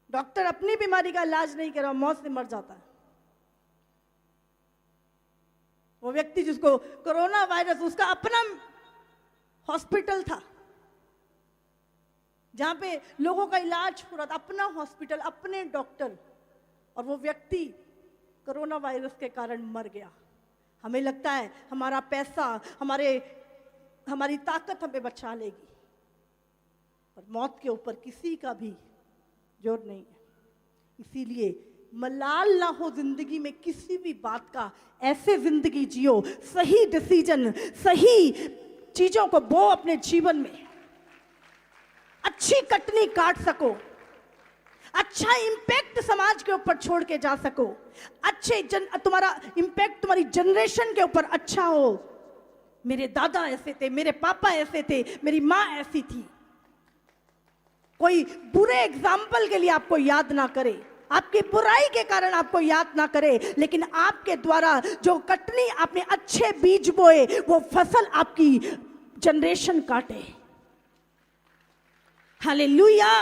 डॉक्टर अपनी बीमारी का इलाज नहीं कर रहा, मौत से मर जाता है। वो व्यक्ति जिसको कोरोना वायरस, उसका अपना हॉस्पिटल था जहां पे लोगों का इलाज हो रहा था, अपना हॉस्पिटल, अपने डॉक्टर, और वो व्यक्ति कोरोना वायरस के कारण मर गया। हमें लगता है हमारा पैसा, हमारी ताकत हमें बचा लेगी, पर मौत के ऊपर किसी का भी जोर नहीं है। इसीलिए मलाल ना हो जिंदगी में किसी भी बात का, ऐसे जिंदगी जियो, सही डिसीजन, सही चीजों को बो अपने जीवन में, अच्छी कटनी काट सको, अच्छा इंपैक्ट समाज के ऊपर छोड़ के जा सको, तुम्हारा इंपैक्ट तुम्हारी जनरेशन के ऊपर अच्छा हो। मेरे दादा ऐसे थे, मेरे पापा ऐसे थे, मेरी माँ ऐसी थी। कोई बुरे एग्जाम्पल के लिए आपको याद ना करे, आपकी बुराई के कारण आपको याद ना करे, लेकिन आपके द्वारा जो कटनी आपने अच्छे बीज बोए, वो फसल आपकी जनरेशन काटे। हालेलुया।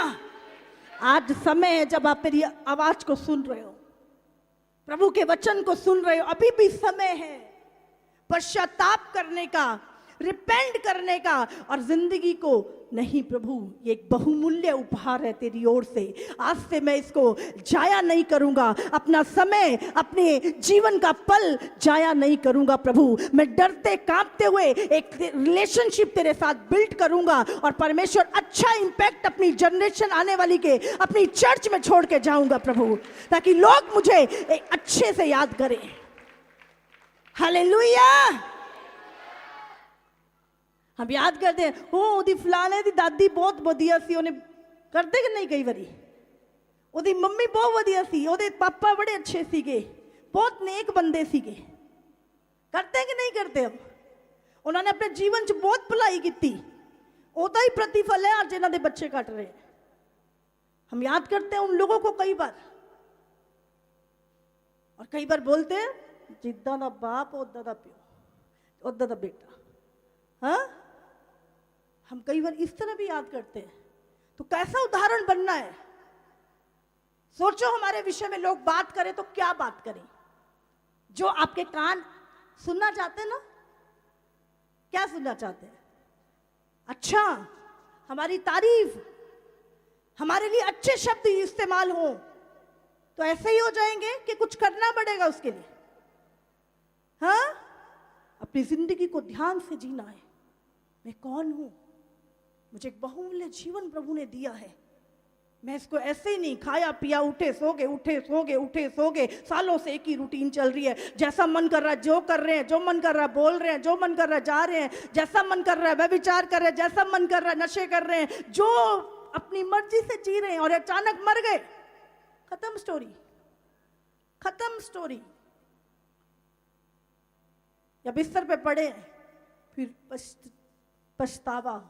आज समय है जब आप मेरी आवाज को सुन रहे हो, प्रभु के वचन को सुन रहे हो, अभी भी समय है पश्चाताप करने का, रिपेंट करने का और जिंदगी को नहीं प्रभु, ये एक बहुमूल्य उपहार है तेरी ओर से। आज से मैं इसको जाया नहीं करूंगा, अपना समय, अपने जीवन का पल जाया नहीं करूंगा प्रभु। मैं डरते कांपते हुए एक रिलेशनशिप तेरे साथ बिल्ड करूंगा और परमेश्वर अच्छा इंपैक्ट अपनी जनरेशन आने वाली के अपनी चर्च में छोड़ के जाऊंगा प्रभु, ताकि लोग मुझे एक अच्छे से याद करें। हालेलुया। हम याद करते हैं, ओ ओदी फलाने दी दादी बहुत वधिया सी, उन्हें करते कि नहीं, कई बारी ओदी मम्मी बहुत वधिया सी, ओदे पापा बड़े अच्छे सीगे, बहुत नेक बंदे सीगे। करते कि नहीं करते हम? उन्होंने अपने जीवन च बहुत भलाई की, ओदा ही प्रतिफल है आज जिन्हां दे बच्चे कट रहे हैं। हम याद करते हैं उन लोगों को कई बार, और कई बार बोलते हैं जिद्दां दा बाप उद्दां दा प्यो, उद्दां दा बेटा। हाँ, हम कई बार इस तरह भी याद करते हैं। तो कैसा उदाहरण बनना है? सोचो हमारे विषय में लोग बात करें तो क्या बात करें? जो आपके कान सुनना चाहते हैं ना, क्या सुनना चाहते हैं? अच्छा, हमारी तारीफ, हमारे लिए अच्छे शब्द इस्तेमाल हो, तो ऐसे ही हो जाएंगे कि कुछ करना पड़ेगा उसके लिए? हाँ, अपनी जिंदगी को ध्यान से जीना है। मैं कौन हूं? मुझे एक बहुमूल्य जीवन प्रभु ने दिया है। मैं इसको ऐसे ही नहीं खाया पिया उठे सो गए, उठे सो गए, उठे सो गए, सालों से एक ही रूटीन चल रही है। जैसा मन कर रहा है जो कर रहे हैं, जो मन कर रहा है बोल रहे हैं, जो मन कर रहा है जा रहे हैं, जैसा मन कर रहा है व्यभिचार कर रहे हैं, जैसा मन कर रहा है नशे कर रहे हैं, जो अपनी मर्जी से जी रहे हैं, और अचानक मर गए। खत्म स्टोरी, खत्म स्टोरी। या बिस्तर पे पड़े फिर पछतावा,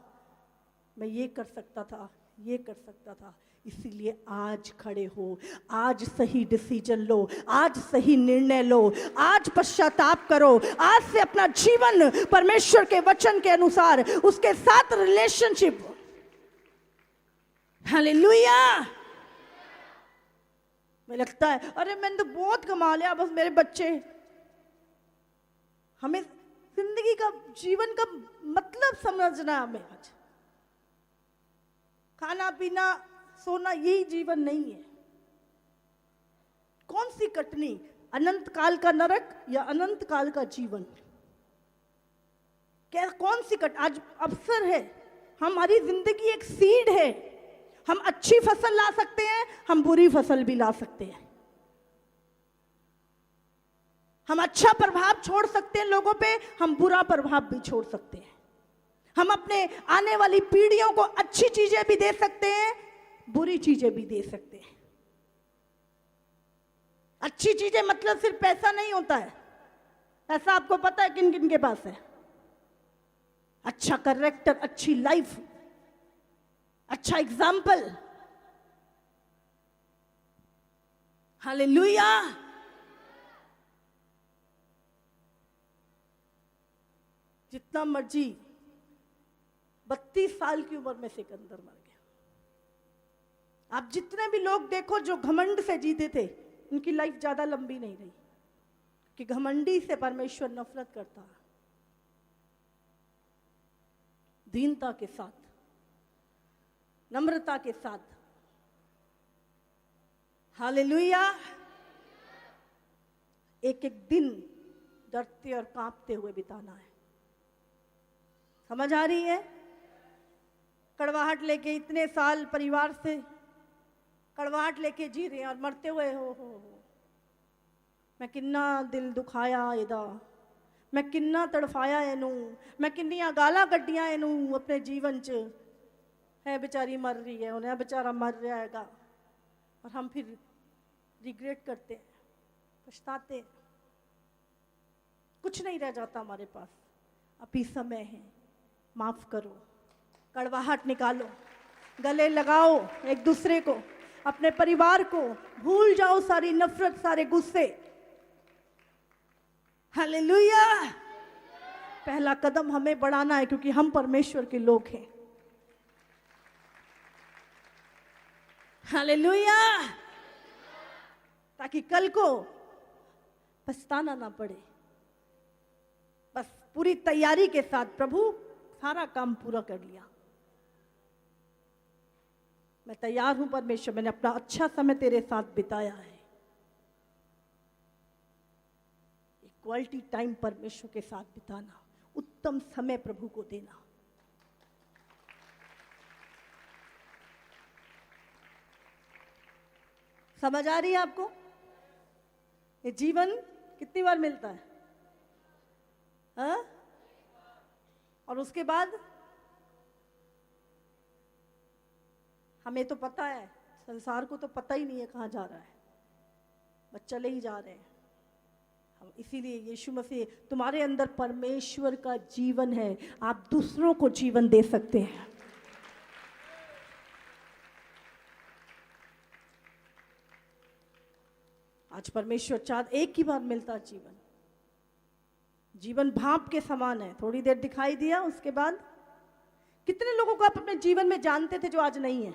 मैं ये कर सकता था, ये कर सकता था। इसीलिए आज खड़े हो, आज सही डिसीजन लो, आज सही निर्णय लो, आज पश्चाताप करो, आज से अपना जीवन परमेश्वर के वचन के अनुसार उसके साथ रिलेशनशिप। हालेलुया। मुझे लगता है अरे मैंने तो बहुत कमा लिया, बस मेरे बच्चे। हमें जिंदगी का, जीवन का मतलब समझना है। हमें आज खाना पीना सोना यही जीवन नहीं है। कौन सी कटनी, अनंत काल का नरक या अनंत काल का जीवन? क्या कौन सी कट? आज अवसर है, हमारी जिंदगी एक सीड है। हम अच्छी फसल ला सकते हैं, हम बुरी फसल भी ला सकते हैं। हम अच्छा प्रभाव छोड़ सकते हैं लोगों पे, हम बुरा प्रभाव भी छोड़ सकते हैं। हम अपने आने वाली पीढ़ियों को अच्छी चीजें भी दे सकते हैं, बुरी चीजें भी दे सकते हैं। अच्छी चीजें मतलब सिर्फ पैसा नहीं होता है। पैसा आपको पता है किन किन के पास है? अच्छा कैरेक्टर, अच्छी लाइफ, अच्छा एग्जाम्पल। हालेलुया। जितना मर्जी, 32 साल की उम्र में सिकंदर मर गया। आप जितने भी लोग देखो जो घमंड से जीते थे, उनकी लाइफ ज्यादा लंबी नहीं रही, कि घमंडी से परमेश्वर नफरत करता है। दीनता के साथ, नम्रता के साथ, हालेलुया, एक एक दिन डरते और कांपते हुए बिताना है। समझ आ रही है? कड़वाहट लेके इतने साल परिवार से कड़वाहट लेके जी रहे हैं और मरते हुए हो। मैं किन्ना दिल दुखाया एदा, मैं किन्ना तड़फाया इनू, मैं किन्नियां गालां कड्डियां इनू अपने जीवन च। है बेचारी मर रही है, उन्हें बेचारा मर रहा हैगा, और हम फिर रिग्रेट करते हैं, पछताते हैं। कुछ नहीं रह जाता हमारे पास। अभी समय है, माफ करो, कड़वाहट निकालो, गले लगाओ एक दूसरे को, अपने परिवार को, भूल जाओ सारी नफरत, सारे गुस्से। हालेलुया। पहला कदम हमें बढ़ाना है, क्योंकि हम परमेश्वर के लोग हैं। हालेलुया। ताकि कल को पछताना ना पड़े। बस पूरी तैयारी के साथ, प्रभु सारा काम पूरा कर लिया, मैं तैयार हूं परमेश्वर, मैंने अपना अच्छा समय तेरे साथ बिताया है। एक क्वालिटी टाइम परमेश्वर के साथ बिताना, उत्तम समय प्रभु को देना। समझ आ रही है आपको? ये जीवन कितनी बार मिलता है? हाँ? और उसके बाद हमें तो पता है, संसार को तो पता ही नहीं है कहाँ जा रहा है, बस चले ही जा रहे हैं हम। इसीलिए यीशु मसीह, तुम्हारे अंदर परमेश्वर का जीवन है, आप दूसरों को जीवन दे सकते हैं। आज परमेश्वर चाहता, एक ही बार मिलता है जीवन। जीवन भाप के समान है, थोड़ी देर दिखाई दिया, उसके बाद कितने लोगों को आप अपने जीवन में जानते थे जो आज नहीं है?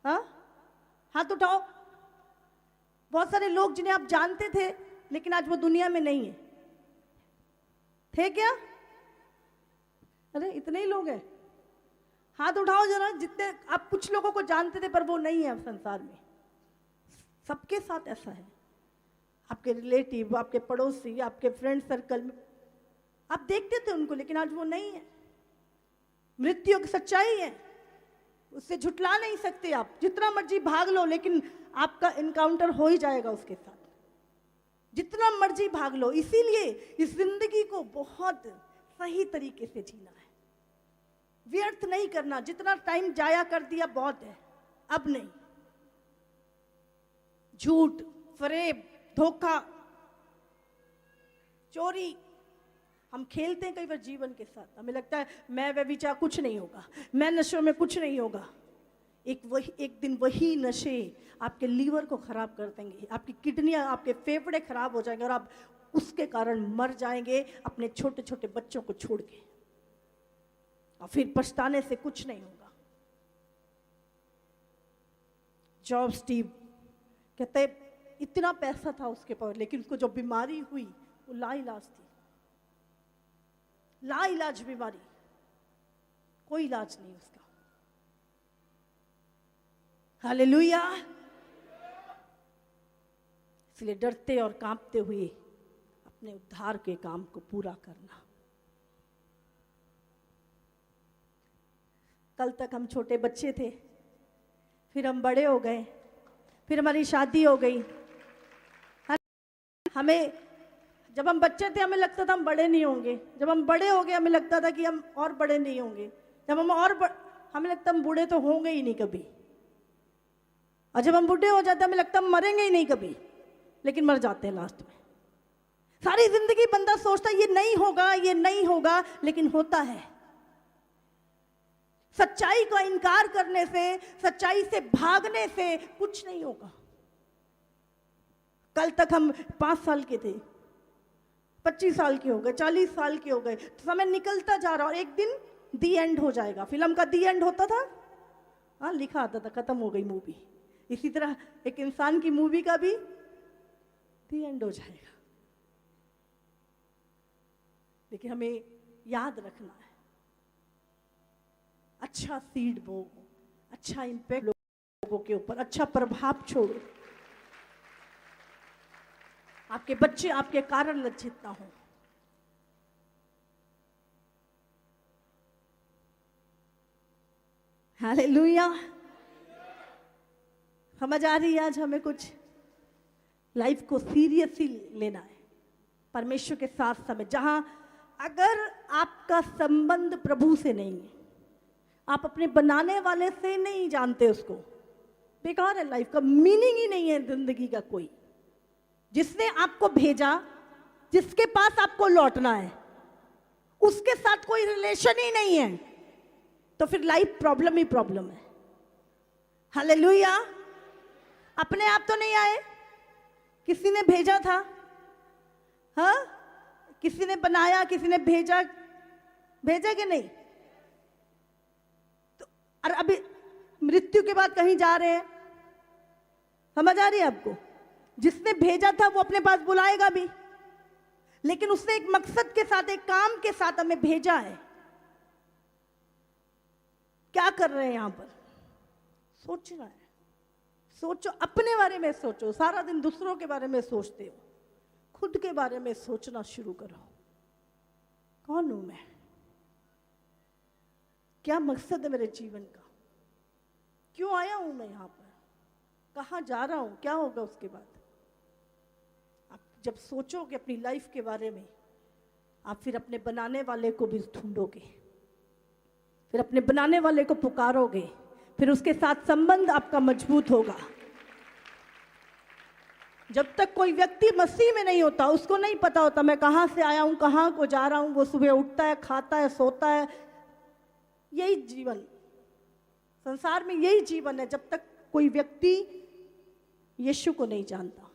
हाँ, हाथ उठाओ। बहुत सारे लोग जिन्हें आप जानते थे लेकिन आज वो दुनिया में नहीं है, थे क्या? अरे इतने ही लोग हैं, हाथ उठाओ जरा, जितने आप कुछ लोगों को जानते थे पर वो नहीं है अब संसार में। सबके साथ ऐसा है, आपके रिलेटिव, आपके पड़ोसी, आपके फ्रेंड सर्कल में आप देखते थे उनको, लेकिन आज वो नहीं है। मृत्यु की सच्चाई है, उससे झुटला नहीं सकते आप, जितना मर्जी भाग लो लेकिन आपका इनकाउंटर हो ही जाएगा उसके साथ, जितना मर्जी भाग लो। इसीलिए इस जिंदगी को बहुत सही तरीके से जीना है, व्यर्थ नहीं करना। जितना टाइम जाया कर दिया बहुत है, अब नहीं। झूठ, फरेब, धोखा, चोरी, हम खेलते हैं कई बार जीवन के साथ। हमें लगता है मैं व्यभिचार, कुछ नहीं होगा, मैं नशों में, कुछ नहीं होगा। एक दिन वही नशे आपके लीवर को खराब कर देंगे, आपकी किडनियां, आपके फेफड़े खराब हो जाएंगे और आप उसके कारण मर जाएंगे अपने छोटे छोटे बच्चों को छोड़ के, और फिर पछताने से कुछ नहीं होगा। जॉब स्टीव कहते इतना पैसा था उसके पास, लेकिन उसको जो बीमारी हुई वो लाइलाज थी, लाइलाज बीमारी, कोई इलाज नहीं उसका। हालेलुया। इसलिए डरते और कांपते हुए अपने उद्धार के काम को पूरा करना। कल तक हम छोटे बच्चे थे, फिर हम बड़े हो गए, फिर हमारी शादी हो गई। हमें, जब हम बच्चे थे हमें लगता था हम बड़े नहीं होंगे, जब हम बड़े हो गए हमें लगता था कि हम और बड़े नहीं होंगे, जब हम हमें लगता हम बूढ़े तो होंगे ही नहीं कभी, और जब हम बूढ़े हो जाते हमें लगता हम मरेंगे ही नहीं कभी, लेकिन मर जाते हैं लास्ट में। सारी जिंदगी बंदा सोचता ये नहीं होगा, ये नहीं होगा, लेकिन होता है। सच्चाई का इनकार करने से, सच्चाई से भागने से कुछ नहीं होगा। कल तक हम 5 साल के थे, 25 साल के हो गए, 40 साल के हो गए, समय निकलता जा रहा और एक दिन दी एंड हो जाएगा। फिल्म का दी एंड होता था, हाँ लिखा आता था खत्म हो गई मूवी। इसी तरह एक इंसान की मूवी का भी दी एंड हो जाएगा। लेकिन हमें याद रखना है, अच्छा सीड बो, अच्छा इंपैक्ट लोगों के ऊपर, अच्छा प्रभाव छोड़ो, आपके बच्चे आपके कारण लज्जित ना हो। हालेलुया। समझ आ रही है? आज हमें कुछ लाइफ को सीरियसली लेना है परमेश्वर के साथ समय, जहां अगर आपका संबंध प्रभु से नहीं है, आप अपने बनाने वाले से नहीं जानते उसको, बेकार है। लाइफ का मीनिंग ही नहीं है जिंदगी का कोई। जिसने आपको भेजा, जिसके पास आपको लौटना है, उसके साथ कोई रिलेशन ही नहीं है, तो फिर लाइफ प्रॉब्लम ही प्रॉब्लम है। हालेलुया। अपने आप तो नहीं आए, किसी ने भेजा था, हाँ, किसी ने बनाया, किसी ने भेजा, भेजा कि नहीं? तो और अभी मृत्यु के बाद कहीं जा रहे हैं, समझ आ रही है आपको? जिसने भेजा था वो अपने पास बुलाएगा भी, लेकिन उसने एक मकसद के साथ, एक काम के साथ हमें भेजा है। क्या कर रहे हैं यहां पर? सोचना है। सोचो, अपने बारे में सोचो। सारा दिन दूसरों के बारे में सोचते हो, खुद के बारे में सोचना शुरू करो। कौन हूं मैं? क्या मकसद है मेरे जीवन का? क्यों आया हूं मैं यहां पर? कहां जा रहा हूं? क्या होगा उसके बाद? आप जब सोचोगे अपनी लाइफ के बारे में, आप फिर अपने बनाने वाले को भी ढूंढोगे, फिर अपने बनाने वाले को पुकारोगे, फिर उसके साथ संबंध आपका मजबूत होगा। जब तक कोई व्यक्ति मसीह में नहीं होता, उसको नहीं पता होता मैं कहां से आया हूं, कहां को जा रहा हूं। वो सुबह उठता है, खाता है, सोता है, यही जीवन, संसार में यही जीवन है। जब तक कोई व्यक्ति यीशु को नहीं जानता,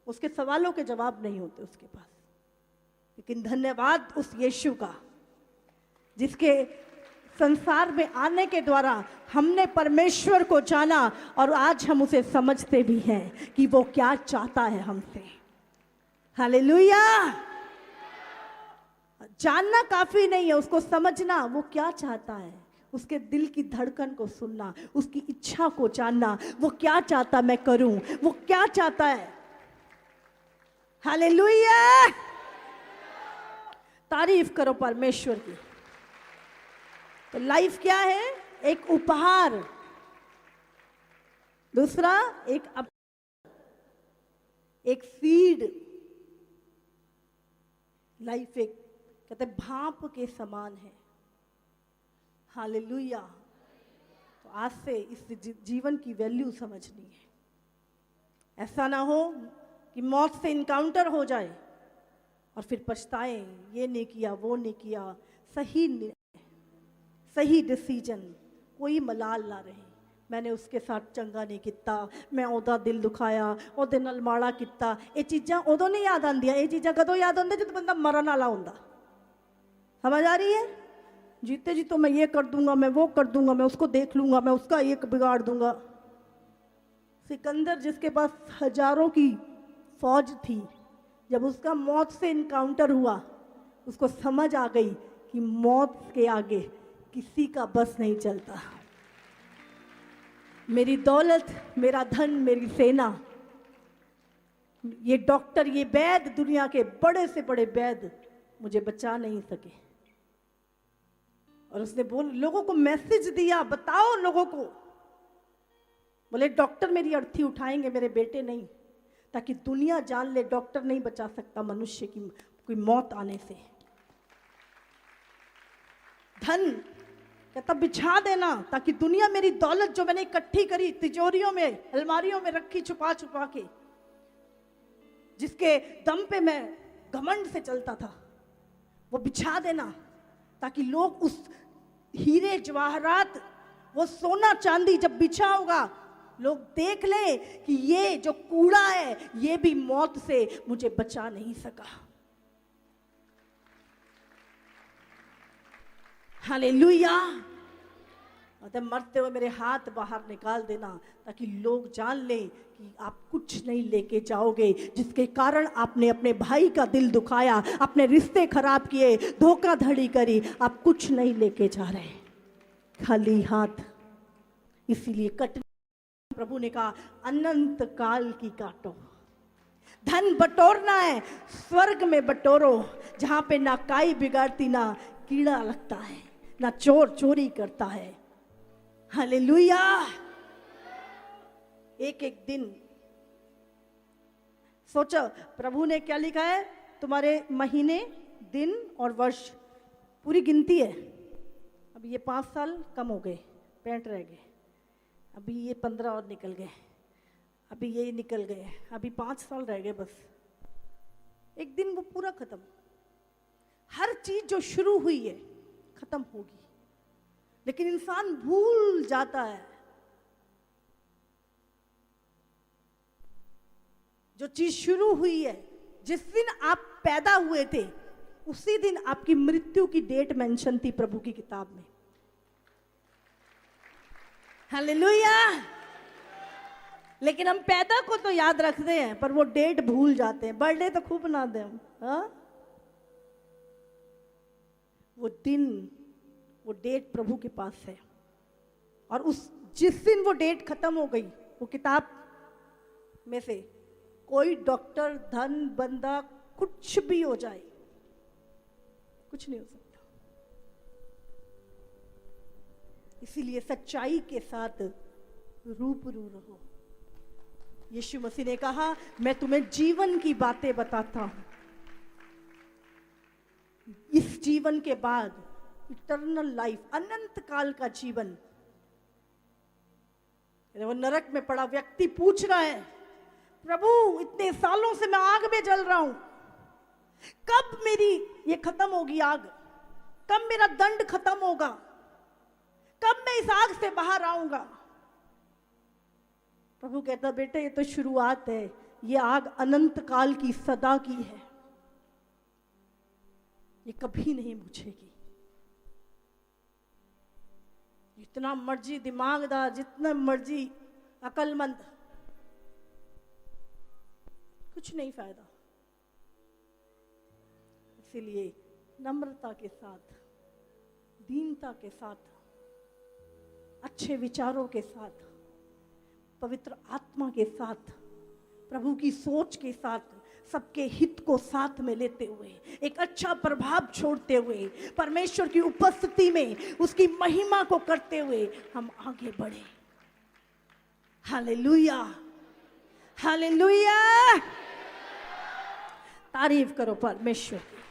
उसके सवालों के जवाब नहीं होते उसके पास। लेकिन धन्यवाद उस यीशु का, जिसके संसार में आने के द्वारा हमने परमेश्वर को जाना और आज हम उसे समझते भी हैं कि वो क्या चाहता है हमसे। हालेलुया। जानना काफी नहीं है, उसको समझना, वो क्या चाहता है, उसके दिल की धड़कन को सुनना, उसकी इच्छा को जानना, वो क्या चाहता मैं करूं, वो क्या चाहता है। हालेलुया। तारीफ करो परमेश्वर की। तो लाइफ क्या है? एक उपहार। दूसरा एक सीड। लाइफ एक कहते भाप के समान है। हालेलुया। तो आज से इस जीवन की वैल्यू समझनी है। ऐसा ना हो कि मौत से इनकाउंटर हो जाए और फिर पछताएं, ये नहीं किया, वो नहीं किया। सही डिसीजन, कोई मलाल ना रहे। मैंने उसके साथ चंगा नहीं किता, मैं ओदा दिल दुखाया, ओदे नाल माड़ा किता। ये चीज़ां उदों नहीं याद आंदियां, ये चीज़ां कदों याद आंदियां जब बंदा मरन वाला हुंदा। समझ आ रही है? जीते जी तो मैं ये कर दूंगा, मैं वो कर दूंगा, मैं उसको देख लूंगा, मैं उसका एक बिगाड़ दूंगा। सिकंदर, जिसके पास हजारों की फौज थी, जब उसका मौत से इनकाउंटर हुआ, उसको समझ आ गई कि मौत के आगे किसी का बस नहीं चलता। मेरी दौलत, मेरा धन, मेरी सेना, ये डॉक्टर, ये वैद्य, दुनिया के बड़े से बड़े वैद्य मुझे बचा नहीं सके। और उसने लोगों को मैसेज दिया, बताओ लोगों को। बोले डॉक्टर मेरी अर्थी उठाएंगे, मेरे बेटे नहीं, ताकि दुनिया जान ले डॉक्टर नहीं बचा सकता मनुष्य की कोई मौत आने से। धन कहता बिछा देना, ताकि दुनिया मेरी दौलत जो मैंने इकट्ठी करी तिजोरियों में, अलमारियों में रखी छुपा छुपा के, जिसके दम पे मैं घमंड से चलता था, वो बिछा देना, ताकि लोग उस हीरे जवाहरात, वो सोना चांदी जब बिछा होगा, लोग देख ले कि ये जो कूड़ा है, ये भी मौत से मुझे बचा नहीं सका। हालेलुया। और मरते हुए मेरे हाथ बाहर निकाल देना, ताकि लोग जान लें कि आप कुछ नहीं लेके जाओगे, जिसके कारण आपने अपने भाई का दिल दुखाया, अपने रिश्ते खराब किए, धोखाधड़ी करी। आप कुछ नहीं लेके जा रहे, खाली हाथ। इसीलिए प्रभु ने कहा अनंत काल की काटो। धन बटोरना है, स्वर्ग में बटोरो, जहां पे ना काई बिगाड़ती, ना कीड़ा लगता है, ना चोर चोरी करता है। हालेलुया। एक एक दिन सोचो, प्रभु ने क्या लिखा है? तुम्हारे महीने, दिन और वर्ष पूरी गिनती है। अब ये 5 साल कम हो गए, 65 रह गए, अभी ये 15 और निकल गए, अभी ये निकल गए, अभी 5 साल रह गए बस। एक दिन वो पूरा खत्म। हर चीज जो शुरू हुई है खत्म होगी, लेकिन इंसान भूल जाता है। जो चीज शुरू हुई है, जिस दिन आप पैदा हुए थे, उसी दिन आपकी मृत्यु की डेट मेंशन थी प्रभु की किताब में। हालेलुया। लेकिन हम पैदा को तो याद रखते हैं, पर वो डेट भूल जाते हैं। बर्थडे तो खूब मनाते हैं हम, हाँ? वो दिन, वो डेट प्रभु के पास है। और उस जिस दिन वो डेट खत्म हो गई, वो किताब में से कोई डॉक्टर, धन, बंदा, कुछ भी हो जाए, कुछ नहीं हो सकता। इसीलिए सच्चाई के साथ रूबरू रहो। यीशु मसीह ने कहा, मैं तुम्हें जीवन की बातें बताता हूं। इस जीवन के बाद इटर्नल लाइफ, अनंत काल का जीवन। वो नरक में पड़ा व्यक्ति पूछ रहा है, प्रभु इतने सालों से मैं आग में जल रहा हूं, कब मेरी ये खत्म होगी आग, कब मेरा दंड खत्म होगा, कब मैं इस आग से बाहर आऊंगा। प्रभु कहता, बेटे ये तो शुरुआत है, ये आग अनंत काल की, सदा की है, ये कभी नहीं बुझेगी। जितना मर्जी दिमागदार, जितना मर्जी अकलमंद, कुछ नहीं फायदा। इसीलिए नम्रता के साथ, दीनता के साथ, अच्छे विचारों के साथ, पवित्र आत्मा के साथ, प्रभु की सोच के साथ, सबके हित को साथ में लेते हुए, एक अच्छा प्रभाव छोड़ते हुए, परमेश्वर की उपस्थिति में उसकी महिमा को करते हुए हम आगे बढ़े। Hallelujah, hallelujah. तारीफ करो परमेश्वर की।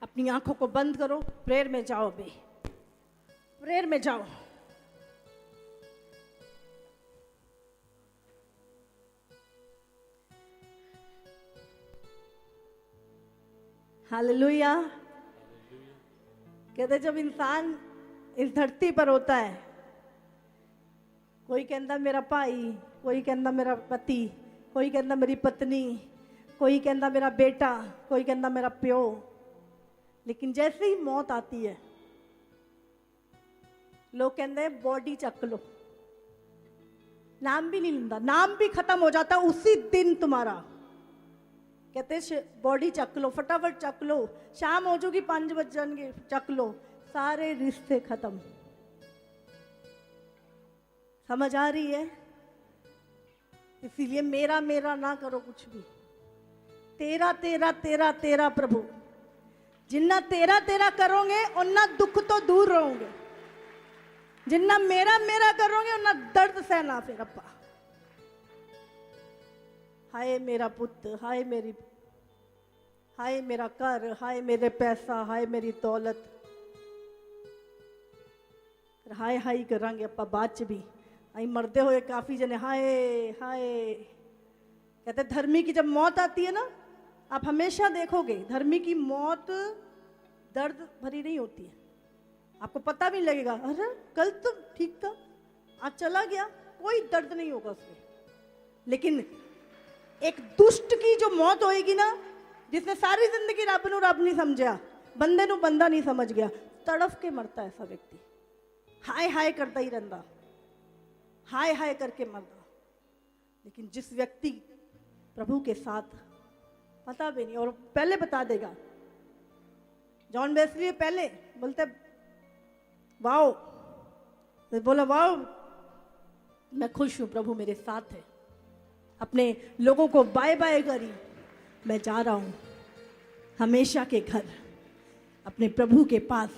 अपनी आंखों को बंद करो, प्रेयर में जाओ। बे प्रेयर में जाओ। हालेलुया। कहते जब इंसान इस धरती पर होता है, कोई कहता मेरा भाई, कोई कहता मेरा पति, कोई कहता मेरी पत्नी, कोई कहता मेरा बेटा, कोई कहता मेरा प्यो। लेकिन जैसे ही मौत आती है, लोग कहते हैं बॉडी चक लो, नाम भी नहीं लेता, नाम भी खत्म हो जाता उसी दिन तुम्हारा। कहते बॉडी चक लो, फटाफट चक लो, शाम हो जाएगी, 5 बज जाएंगे, चक लो, सारे रिश्ते खत्म। समझ आ रही है? इसीलिए मेरा मेरा ना करो कुछ भी, तेरा तेरा तेरा तेरा प्रभु। जिन्ना तेरा तेरा करोगे उन्ना दुख तो दूर रहोगे, जिन्ना मेरा मेरा करोगे उन्ना दर्द सहना। फिर अप्पा, हाय मेरा पुत्र, हाय मेरी, हाय मेरा घर, हाय मेरे पैसा, हाय मेरी दौलत, हाय हाय करांगे अप्पा बाद च भी। आई मरते हुए काफी जने हाय हाय कहते। धर्मी की जब मौत आती है ना, आप हमेशा देखोगे धर्मी की मौत दर्द भरी नहीं होती है। आपको पता भी लगेगा, अरे कल तो ठीक था, आज चला गया, कोई दर्द नहीं होगा उसमें। लेकिन एक दुष्ट की जो मौत होएगी ना, जिसने सारी जिंदगी रब नूं रब नहीं समझा, बंदे नूं बंदा नहीं समझ गया, तड़फ के मरता है ऐसा व्यक्ति, हाय हाय करता ही रहता, हाय हाय करके मरता। लेकिन जिस व्यक्ति प्रभु के साथ, पता भी नहीं, और पहले बता देगा। जॉन वेस्ली पहले बोलते वाओ, बोला वाओ मैं खुश हूं, प्रभु मेरे साथ है। अपने लोगों को बाय बाय करी, मैं जा रहा हूं हमेशा के घर, अपने प्रभु के पास,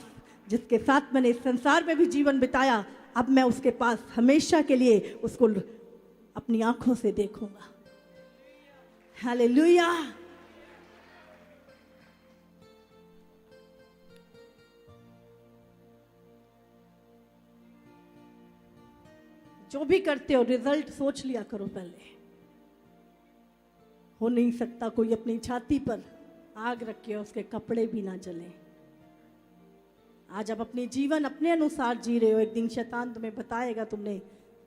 जिसके साथ मैंने इस संसार में भी जीवन बिताया। अब मैं उसके पास हमेशा के लिए उसको अपनी आंखों से देखूंगा। हालेलुया। जो भी करते हो रिजल्ट सोच लिया करो पहले। हो नहीं सकता कोई अपनी छाती पर आग रखे उसके कपड़े भी ना जले। आज आप अपनी जीवन अपने अनुसार जी रहे हो, एक दिन शैतान तुम्हें बताएगा तुमने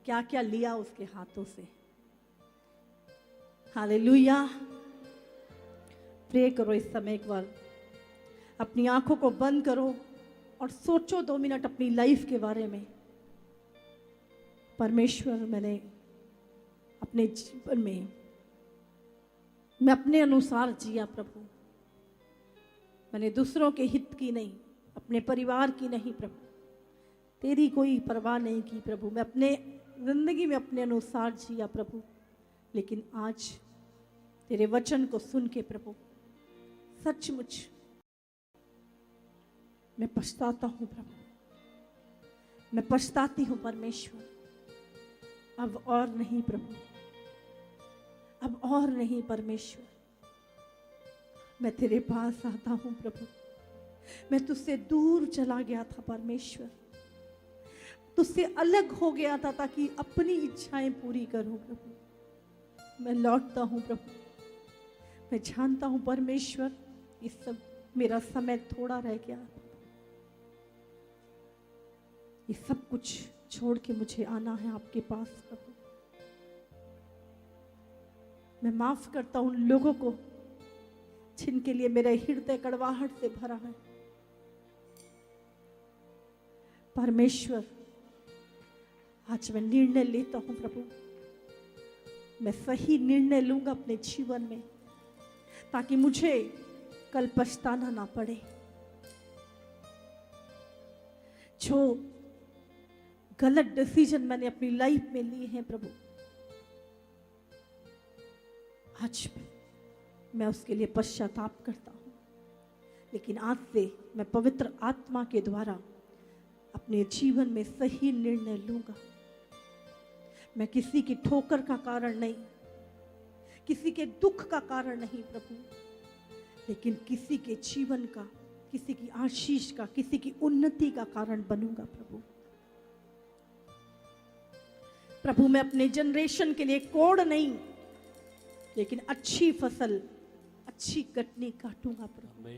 क्या क्या लिया उसके हाथों से। हालेलुया। प्रे करो इस समय, एक बार अपनी आंखों को बंद करो और सोचो 2 मिनट अपनी लाइफ के बारे में। परमेश्वर, मैंने अपने जीवन में मैं अपने अनुसार जिया प्रभु, मैंने दूसरों के हित की नहीं, अपने परिवार की नहीं प्रभु, तेरी कोई परवाह नहीं की प्रभु। मैं अपने जिंदगी में अपने अनुसार जिया प्रभु, लेकिन आज तेरे वचन को सुन के प्रभु सचमुच मैं पछताता हूं प्रभु, मैं पछताती हूं परमेश्वर। अब और नहीं प्रभु, अब और नहीं परमेश्वर, मैं तेरे पास आता हूं प्रभु। मैं तुझसे दूर चला गया था परमेश्वर, तुझसे अलग हो गया था ताकि अपनी इच्छाएं पूरी करूं प्रभु। मैं लौटता हूं प्रभु, मैं जानता हूं परमेश्वर ये सब मेरा समय थोड़ा रह गया, ये सब कुछ छोड़ के मुझे आना है आपके पास प्रभु। मैं माफ करता हूं उन लोगों को जिनके लिए मेरा हृदय कड़वाहट से भरा है परमेश्वर। आज मैं निर्णय लेता हूं प्रभु, मैं सही निर्णय लूंगा अपने जीवन में ताकि मुझे कल पछताना ना पड़े। जो गलत डिसीजन मैंने अपनी लाइफ में लिए हैं प्रभु, आज मैं उसके लिए पश्चाताप करता हूं, लेकिन आज से मैं पवित्र आत्मा के द्वारा अपने जीवन में सही निर्णय लूंगा। मैं किसी की ठोकर का कारण नहीं, किसी के दुख का कारण नहीं प्रभु, लेकिन किसी के जीवन का, किसी की आशीष का, किसी की उन्नति का कारण बनूंगा प्रभु। प्रभु मैं अपने जनरेशन के लिए कोड़ नहीं, लेकिन अच्छी फसल, अच्छी कटनी काटूंगा प्रभु।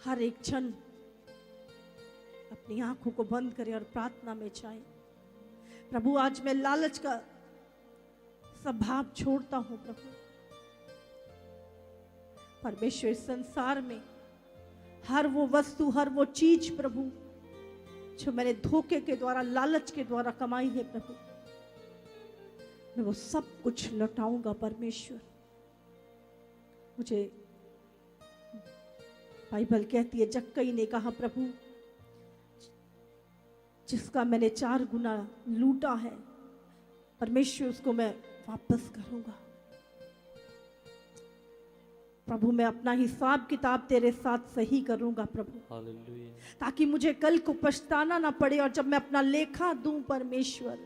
हर एक क्षण अपनी आंखों को बंद करे और प्रार्थना में जाए। प्रभु आज मैं लालच का स्वभाव छोड़ता हूं प्रभु। परमेश्वर इस संसार में हर वो वस्तु, हर वो चीज प्रभु जो मैंने धोखे के द्वारा, लालच के द्वारा कमाई है प्रभु, मैं वो सब कुछ लौटाऊंगा परमेश्वर। मुझे बाइबल कहती है, जक्कई ने कहा प्रभु जिसका मैंने 4 गुना लूटा है परमेश्वर उसको मैं वापस करूंगा। प्रभु मैं अपना हिसाब किताब तेरे साथ सही करूंगा प्रभु, हालेलुया। ताकि मुझे कल को पछताना ना पड़े और जब मैं अपना लेखा दूं परमेश्वर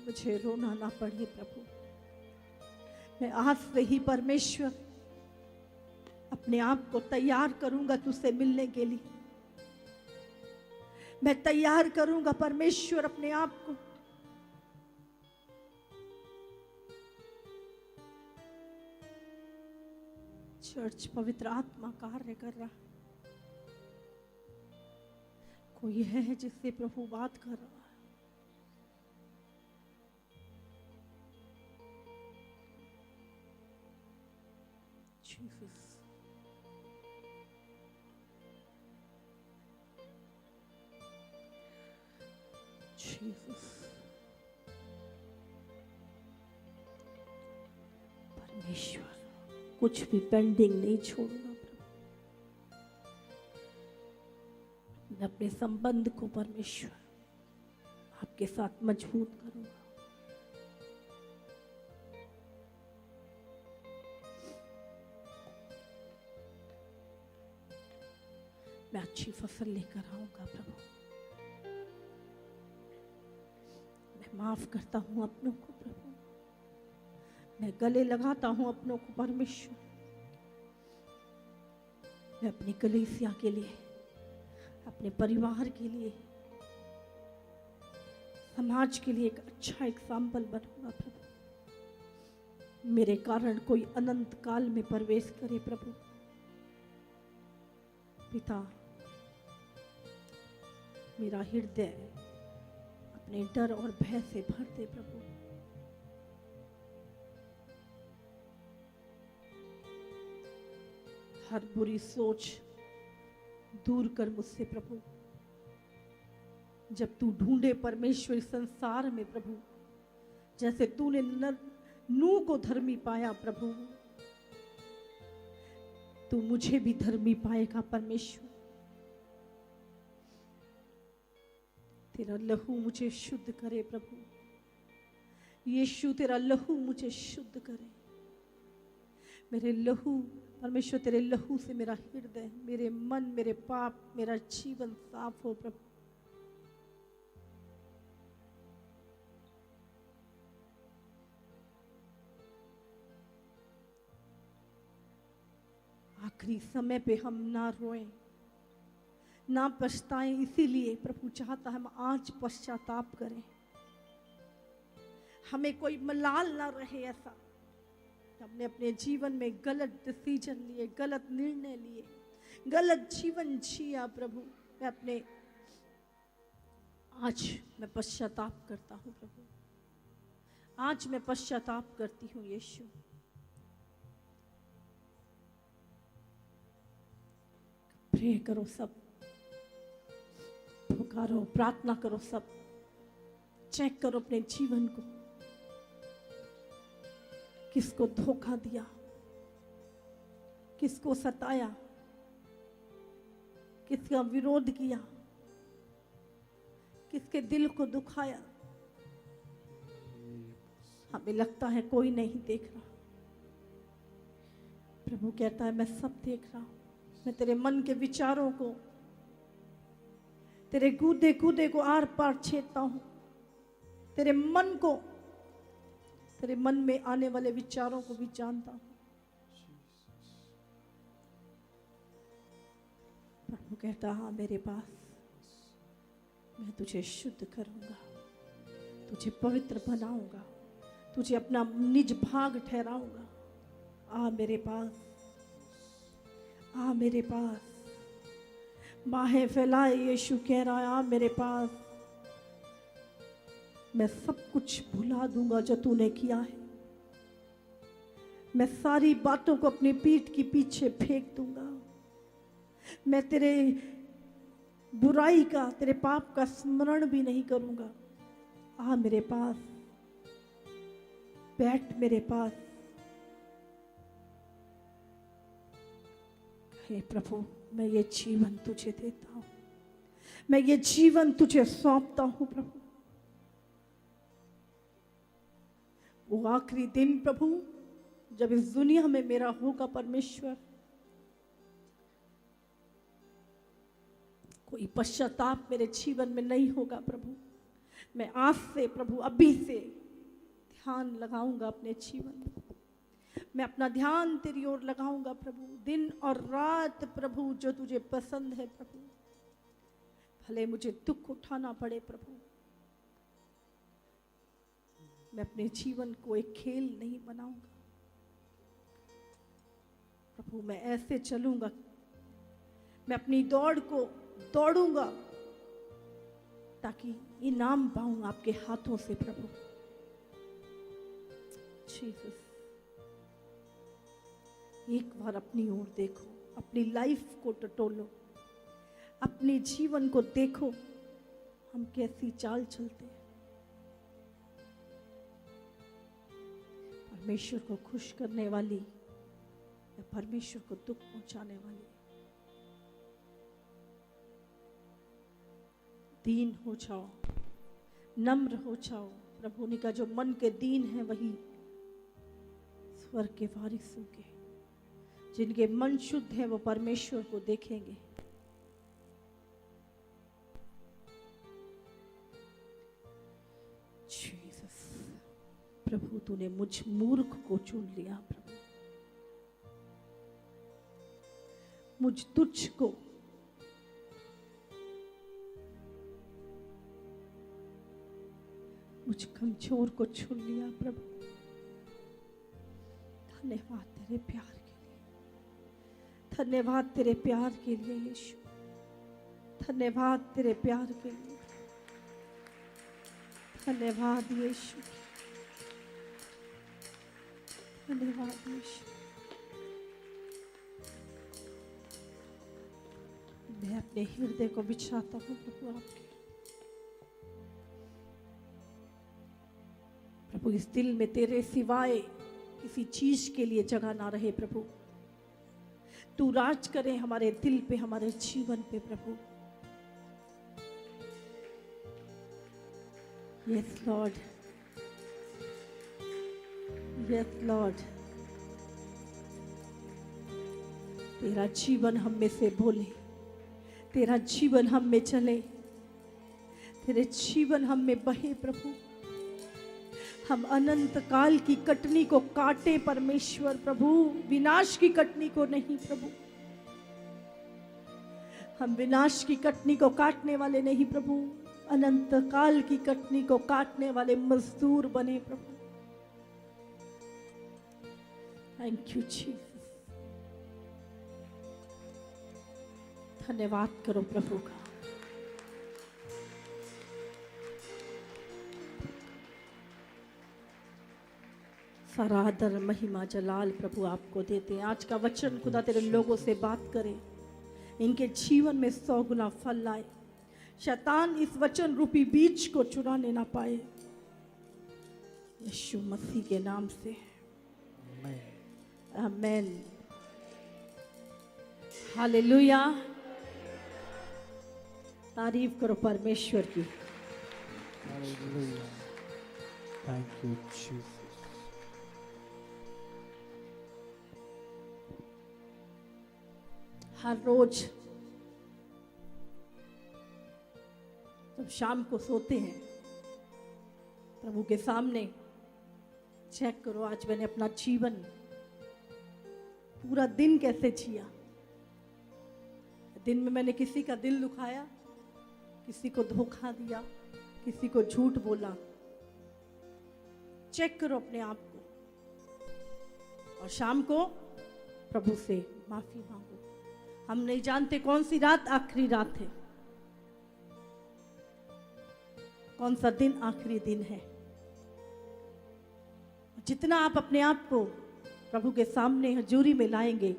मुझे रोना ना पड़े प्रभु। मैं आज से ही परमेश्वर अपने आप को तैयार करूंगा तुझसे मिलने के लिए। मैं तैयार करूंगा परमेश्वर अपने आप को। चर्च पवित्र आत्मा कार्य कर रहा, कोई है जिससे प्रभु बात कर रहा है। Jesus. Jesus. परमेश्वर कुछ भी पेंडिंग नहीं छोड़ूंगा प्रभु। मैं अपने संबंध को परमेश्वर आपके साथ मजबूत करूंगा। मैं अच्छी फसल लेकर आऊंगा प्रभु। मैं माफ करता हूं अपनों को प्रभु, मैं गले लगाता हूं अपनों को परमेश्वर। मैं अपनी कलीसिया के लिए, अपने परिवार के लिए, समाज के लिए एक अच्छा एग्जाम्पल बनूंगा प्रभु। मेरे कारण कोई अनंत काल में प्रवेश करे प्रभु। पिता मेरा हृदय अपने डर और भय से भर दे प्रभु। हर बुरी सोच दूर कर मुझसे प्रभु। जब तू ढूंढे परमेश्वर संसार में प्रभु, जैसे तूने नूह को धर्मी पाया प्रभु, तू मुझे भी धर्मी पाएगा परमेश्वर। तेरा लहू मुझे शुद्ध करे प्रभु, यीशु तेरा लहू मुझे शुद्ध करे। मेरे लहू परमेश्वर, तेरे लहू से मेरा हृदय, मेरे मन, मेरे पाप, मेरा जीवन साफ हो प्रभु। आखिरी समय पे हम ना रोएं, ना पछताएं, इसीलिए प्रभु चाहता है हम आज पश्चाताप करें। हमें कोई मलाल ना रहे ऐसा, हमने अपने जीवन में गलत डिसीजन लिए, गलत निर्णय लिए, गलत जीवन जिया प्रभु। आज मैं पश्चाताप करता हूँ प्रभु, आज मैं पश्चाताप करती हूँ यीशु। प्रे करो सब, पुकारो, प्रार्थना करो सब, चेक करो अपने जीवन को, किसको धोखा दिया, किसको सताया, किसका विरोध किया, किसके दिल को दुखाया। हमें लगता है कोई नहीं देख रहा, प्रभु कहता है मैं सब देख रहा हूं। मैं तेरे मन के विचारों को, तेरे कूदे कूदे को आर पार छेदता हूं, तेरे मन को, तेरे मन में आने वाले विचारों को भी जानता हूं। प्रभु कहता हाँ मेरे पास, मैं तुझे शुद्ध करूंगा, तुझे पवित्र बनाऊंगा, तुझे अपना निज भाग ठहराऊंगा। आ मेरे पास, आ मेरे पास। बाहें फैलाए यीशु कह रहा है आ मेरे पास, मैं सब कुछ भुला दूंगा जो तूने किया है। मैं सारी बातों को अपनी पीठ के पीछे फेंक दूंगा। मैं तेरे बुराई का, तेरे पाप का स्मरण भी नहीं करूंगा। आ मेरे पास, बैठ मेरे पास। हे प्रभु, मैं ये जीवन तुझे देता हूं, मैं ये जीवन तुझे सौंपता हूं प्रभु। वो आखिरी दिन प्रभु जब इस दुनिया में मेरा होगा परमेश्वर, कोई पश्चाताप मेरे जीवन में नहीं होगा प्रभु। मैं आज से प्रभु, अभी से ध्यान लगाऊंगा अपने जीवन में। मैं अपना ध्यान तेरी ओर लगाऊंगा प्रभु, दिन और रात प्रभु, जो तुझे पसंद है प्रभु। भले मुझे दुख उठाना पड़े प्रभु, मैं अपने जीवन को एक खेल नहीं बनाऊंगा प्रभु। मैं ऐसे चलूंगा, मैं अपनी दौड़ को दौड़ूंगा ताकि इनाम पाऊं आपके हाथों से प्रभु। जीसस, एक बार अपनी ओर देखो, अपनी लाइफ को टटोलो, अपने जीवन को देखो, हम कैसी चाल चलते हैं। परमेश्वर को खुश करने वाली या परमेश्वर को दुख पहुंचाने वाली। दीन हो जाओ, नम्र हो जाओ। प्रभु ने कहा जो मन के दीन है वही स्वर्ग के वारिस होंगे। जिनके मन शुद्ध है वो परमेश्वर को देखेंगे। जीसस, प्रभु तूने मुझ मूर्ख को चुन लिया प्रभु, मुझ तुच्छ को, मुझ कमजोर को चुन लिया प्रभु। धन्यवाद तेरे प्यार के लिए, धन्यवाद तेरे प्यार के लिए यीशु, धन्यवाद तेरे प्यार के लिए, धन्यवाद यीशु, धन्यवाद यीशु। मैं अपने हृदय को बिछाता हूँ प्रभु आपके। प्रभु इस दिल में तेरे सिवाय किसी चीज के लिए जगह ना रहे प्रभु। तू राज करे हमारे दिल पे, हमारे जीवन पे प्रभु। Yes Lord, yes Lord. तेरा जीवन हम में से बोले, तेरा जीवन हम में चले, तेरे जीवन हम में बहे प्रभु। हम अनंत काल की कटनी को काटे परमेश्वर प्रभु, विनाश की कटनी को नहीं प्रभु। हम विनाश की कटनी को काटने वाले नहीं प्रभु, अनंत काल की कटनी को काटने वाले मजदूर बने प्रभु। Thank you Jesus. धन्यवाद करो प्रभु का। सारा आदर महिमा जलाल प्रभु आपको देते हैं। आज का वचन खुदा तेरे लोगों से बात करे, इनके जीवन में 100 गुना फल लाए। शैतान इस वचन रूपी बीज को चुराने ना पाए, यीशु मसीह के नाम से आमेन। हालेलुया। तारीफ करो परमेश्वर की। Hallelujah. Thank you, Jesus. हर रोज जब शाम को सोते हैं प्रभु के सामने चेक करो, आज मैंने अपना जीवन पूरा दिन कैसे जिया। दिन में मैंने किसी का दिल दुखाया, किसी को धोखा दिया, किसी को झूठ बोला। चेक करो अपने आप को और शाम को प्रभु से माफी मांगो। हम नहीं जानते कौन सी रात आखिरी रात है, कौन सा दिन आखिरी दिन है। जितना आप अपने आप को प्रभु के सामने हजूरी में लाएंगे,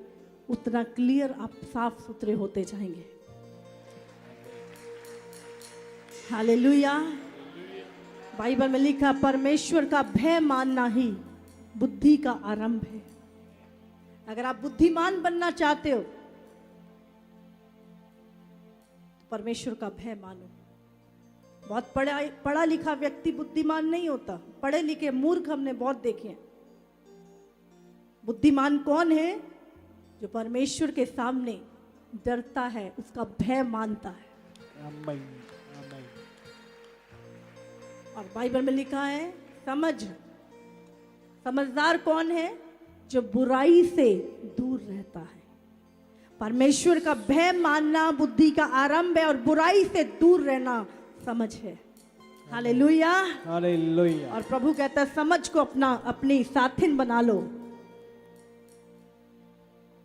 उतना क्लियर आप साफ सुथरे होते जाएंगे। हालेलुया। बाइबल में लिखा, परमेश्वर का भय मानना ही बुद्धि का आरंभ है। अगर आप बुद्धिमान बनना चाहते हो तो परमेश्वर का भय मानो। बहुत पढ़ा लिखा व्यक्ति बुद्धिमान नहीं होता, पढ़े लिखे मूर्ख हमने बहुत देखे हैं। बुद्धिमान कौन है? जो परमेश्वर के सामने डरता है, उसका भय मानता है। Amen. Amen. और बाइबल में लिखा है, समझदार कौन है? जो बुराई से दूर रहता है। परमेश्वर का भय मानना बुद्धि का आरंभ है और बुराई से दूर रहना समझ है। हालेलुया। Hallelujah. और प्रभु कहता है, समझ को अपनी साथिन बना लो।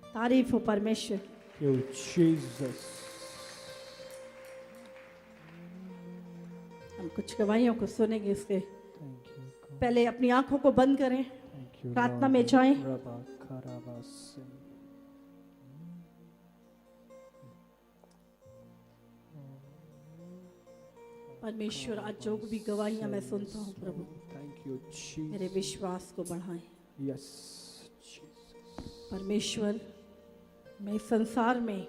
तारीफ हो परमेश्वर। Thank you, Jesus. हम कुछ गवाहियों को सुनेंगे। इसके Thank you, God. पहले अपनी आंखों को बंद करें, Thank you, प्रार्थना Lord. में जाएं। Rabba Karavasim. परमेश्वर आज जो भी गवाहियां मैं सुनता हूँ प्रभु, Thank you, मेरे Jesus. विश्वास को बढ़ाएं। Yes, Jesus. परमेश्वर, मैं इस संसार में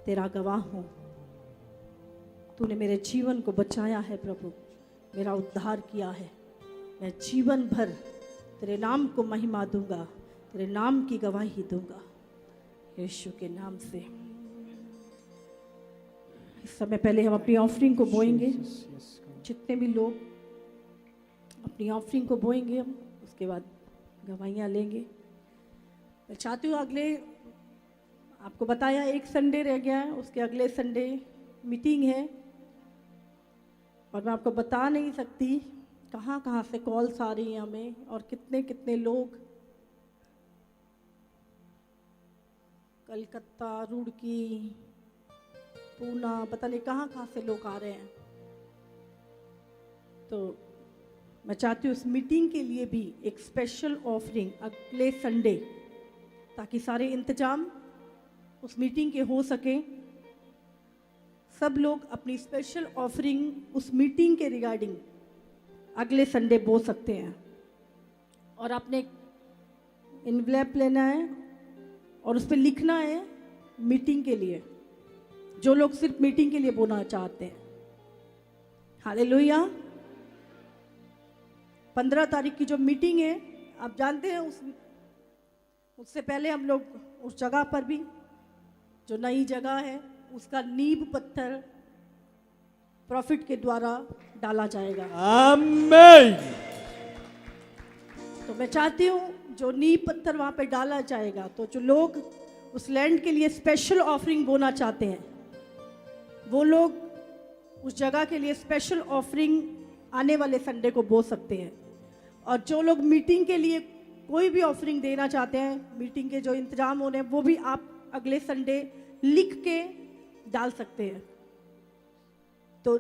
तेरा गवाह हूँ। तूने मेरे जीवन को बचाया है प्रभु, मेरा उद्धार किया है। मैं जीवन भर तेरे नाम को महिमा दूंगा, तेरे नाम की गवाही दूंगा, यीशु के नाम से। इस समय पहले हम अपनी ऑफरिंग को बोएंगे। Jesus, yes, God. जितने भी लोग अपनी ऑफरिंग को बोएंगे, हम उसके बाद गवाहियाँ लेंगे। मैं चाहती हूँ अगले, आपको बताया एक संडे रह गया है, उसके अगले संडे मीटिंग है और मैं आपको बता नहीं सकती कहाँ कहाँ से कॉल्स आ रही हैं हमें और कितने कितने लोग, कलकत्ता, रुड़की, पूना, पता नहीं कहाँ कहाँ से लोग आ रहे हैं। तो मैं चाहती हूँ उस मीटिंग के लिए भी एक स्पेशल ऑफरिंग अगले संडे, ताकि सारे इंतजाम उस मीटिंग के हो सके। सब लोग अपनी स्पेशल ऑफरिंग उस मीटिंग के रिगार्डिंग अगले संडे बो सकते हैं। और आपने इन्वेलप लेना है और उस पर लिखना है मीटिंग के लिए, जो लोग सिर्फ मीटिंग के लिए बोना चाहते हैं। हालेलुया। 15 तारीख की जो मीटिंग है, आप जानते हैं, उससे पहले हम लोग उस जगह पर भी, जो नई जगह है, उसका नींव पत्थर प्रॉफिट के द्वारा डाला जाएगा। आमीन। तो मैं चाहती हूँ जो नींव पत्थर वहाँ पे डाला जाएगा, तो जो लोग उस लैंड के लिए स्पेशल ऑफरिंग बोना चाहते हैं, वो लोग उस जगह के लिए स्पेशल ऑफरिंग आने वाले संडे को बो सकते हैं। और जो लोग मीटिंग के लिए कोई भी ऑफरिंग देना चाहते हैं, मीटिंग के जो इंतजाम होने हैं, वो भी आप अगले संडे लिख के डाल सकते हैं। तो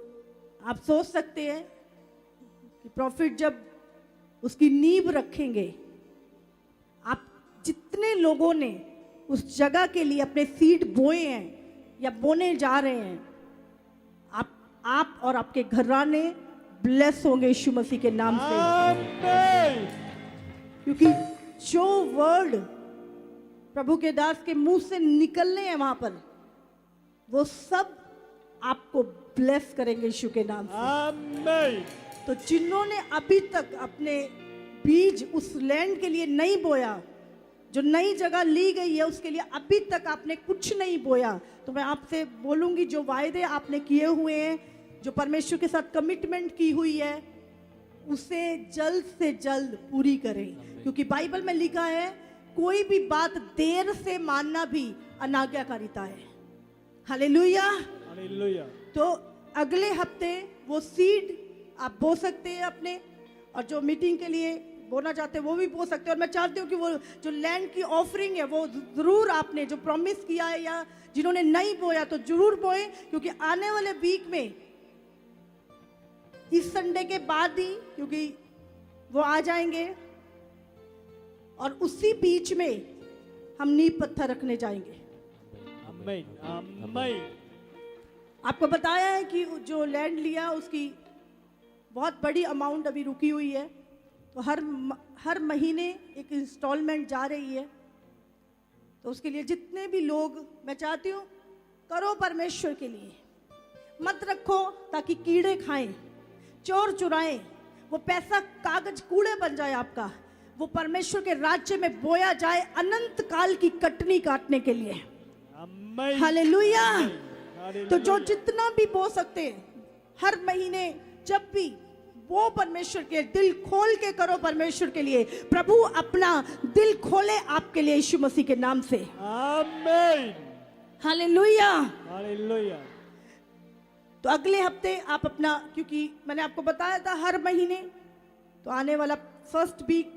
आप सोच सकते हैं कि प्रॉफिट जब उसकी नींव रखेंगे, आप जितने लोगों ने उस जगह के लिए अपने सीड बोए हैं या बोने जा रहे हैं, आप और आपके घराने ब्लेस होंगे यीशु मसीह के नाम से। आमीन। क्योंकि जो वर्ड प्रभु के दास के मुंह से निकलने हैं वहां पर, वो सब आपको ब्लेस करेंगे यीशु के नाम से। आमीन। तो जिन्होंने अभी तक अपने बीज उस लैंड के लिए नहीं बोया, जो नई जगह ली गई है उसके लिए अभी तक आपने कुछ नहीं बोया, तो मैं आपसे बोलूंगी, जो वायदे आपने किए हुए हैं, जो परमेश्वर के साथ कमिटमेंट की हुई है, उसे जल्द से जल्द पूरी करें। क्योंकि बाइबल में लिखा है, कोई भी बात देर से मानना भी अनाज्ञाकारिता है। हालेलुया। हालेलुया। तो अगले हफ्ते वो सीड आप बो सकते हैं अपने, और जो मीटिंग के लिए बोना चाहते हैं वो भी बो सकते हैं। और मैं चाहती हूँ कि वो जो लैंड की ऑफरिंग है, वो जरूर आपने जो प्रॉमिस किया है या जिन्होंने नहीं बोया तो जरूर बोए, क्योंकि आने वाले वीक में, इस संडे के बाद ही, क्योंकि वो आ जाएंगे और उसी बीच में हम नींव पत्थर रखने जाएंगे। आमीन। आमीन। आपको बताया है कि जो लैंड लिया उसकी बहुत बड़ी अमाउंट अभी रुकी हुई है, तो हर महीने एक इंस्टॉलमेंट जा रही है। तो उसके लिए जितने भी लोग, मैं चाहती हूँ करो परमेश्वर के लिए, मत रखो ताकि कीड़े खाएं, चोर चुराएं, वो पैसा कागज कूड़े बन जाए आपका, वो परमेश्वर के राज्य में बोया जाए अनंत काल की कटनी काटने के लिए। आमीन। हालेलुया। हालेलुया। तो जो जितना भी बो सकते हैं, हर महीने जब भी वो परमेश्वर के दिल खोल के करो परमेश्वर के लिए, प्रभु अपना दिल खोले आपके लिए यीशु मसीह के नाम से। आमीन। हालेलुया। हालेलुया। तो अगले हफ्ते आप अपना, क्योंकि मैंने आपको बताया था हर महीने, तो आने वाला फर्स्ट वीक,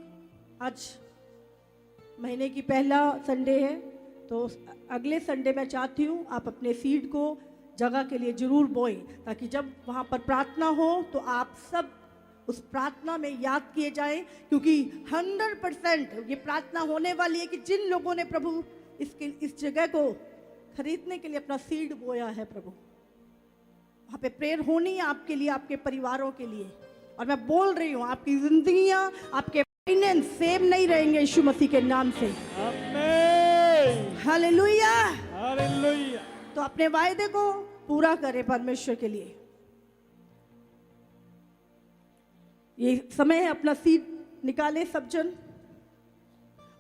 आज महीने की पहला संडे है, तो अगले संडे मैं चाहती हूँ आप अपने सीड को जगह के लिए जरूर बोएं, ताकि जब वहाँ पर प्रार्थना हो तो आप सब उस प्रार्थना में याद किए जाएं। क्योंकि 100% ये प्रार्थना होने वाली है कि जिन लोगों ने प्रभु इस जगह को खरीदने के लिए अपना सीड बोया है, प्रभु वहाँ पे प्रेयर होनी है आपके लिए, आपके परिवारों के लिए। और मैं बोल रही हूँ, आपकी जिंदगियाँ, आपके फाइनेंस सेम नहीं रहेंगे यीशु मसीह के नाम से। आमीन। हालेलुया। हालेलुया। तो अपने वायदे को पूरा करें परमेश्वर के लिए। ये समय है, अपना सीड निकाले सब जन।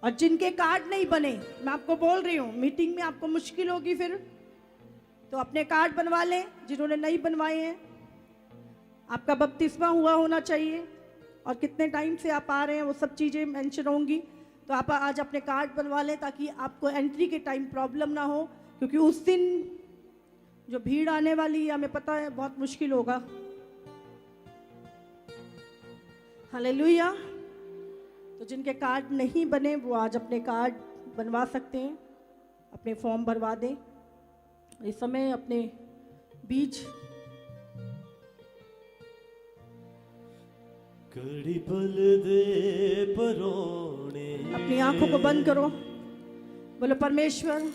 और जिनके कार्ड नहीं बने, मैं आपको बोल रही हूँ, मीटिंग में आपको मुश्किल होगी फिर, तो अपने कार्ड बनवा लें जिन्होंने नहीं बनवाए हैं। आपका बपतिस्मा हुआ होना चाहिए और कितने टाइम से आप आ रहे हैं, वो सब चीज़ें मेंशन होंगी। तो आप आज अपने कार्ड बनवा लें ताकि आपको एंट्री के टाइम प्रॉब्लम ना हो, क्योंकि उस दिन जो भीड़ आने वाली है, हमें पता है बहुत मुश्किल होगा। हालेलुया। तो जिनके कार्ड नहीं बने वो आज अपने कार्ड बनवा सकते हैं, अपने फॉर्म भरवा दें। इस समय अपने बीज कड़ी पल दे परोने, अपनी आंखों को बंद करो, बोलो परमेश्वर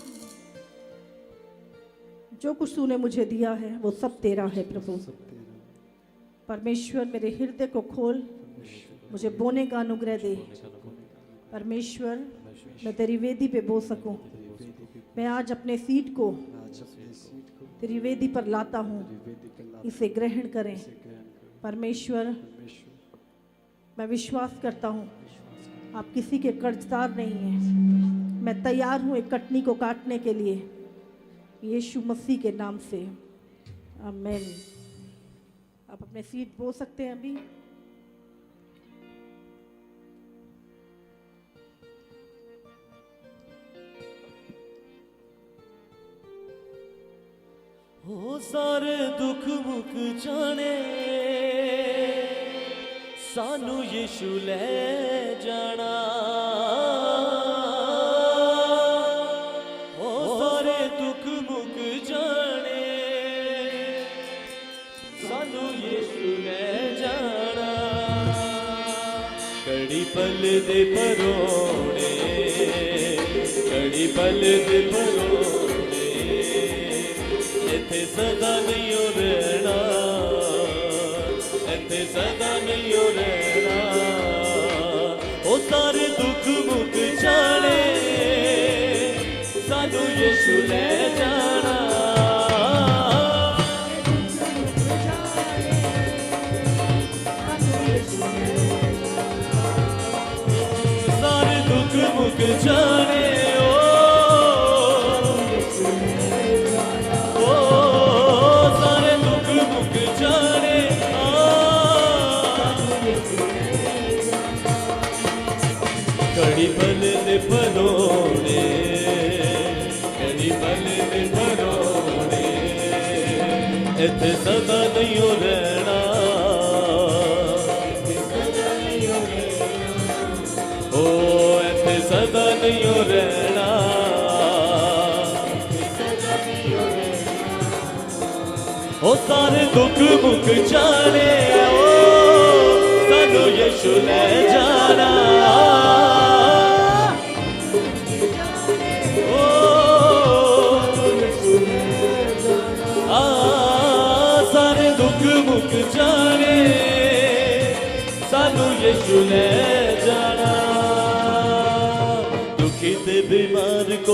जो कुछ तूने मुझे दिया है वो सब तेरा है प्रभु। परमेश्वर मेरे हृदय को खोल, मुझे बोने का अनुग्रह दे। परमेश्वर मैं तेरी वेदी पे बो सकूं। मैं आज अपने सीट को तेरी वेदी पर लाता हूँ, इसे ग्रहण करें। परमेश्वर मैं विश्वास करता हूँ आप किसी के कर्जदार नहीं हैं। मैं तैयार हूँ एक कटनी को काटने के लिए, यीशु मसीह के नाम से, आमीन। आप अपने सीट बो सकते हैं अभी। हो सारे दुख मुक जाने, सानू यीशु ले जाना। हो सारे दुख मुक जाने, सानू यीशु ले जाना। कड़ी पल दे परोने, कड़ी पल दे परोने, इत्थे सदा नहीं हो रहना, इत्थे सदा नहीं हो रहना। ओ सारे दुख मुक जाने, सानू यीशु ले जाना। सारे दुख मुक जाने, कड़ी पल दे परोने, कड़ी पल दे परोने, इत्थे सदा नहीं हो रहना, ओ इत्थे सदा नहीं हो रहना। ओ सारे दुख मुक जाने, ओ सानू यीशु ले जाना। सारे दुख मुक जाने, सानू यीशु ले जाना। दुखी ते बीमार को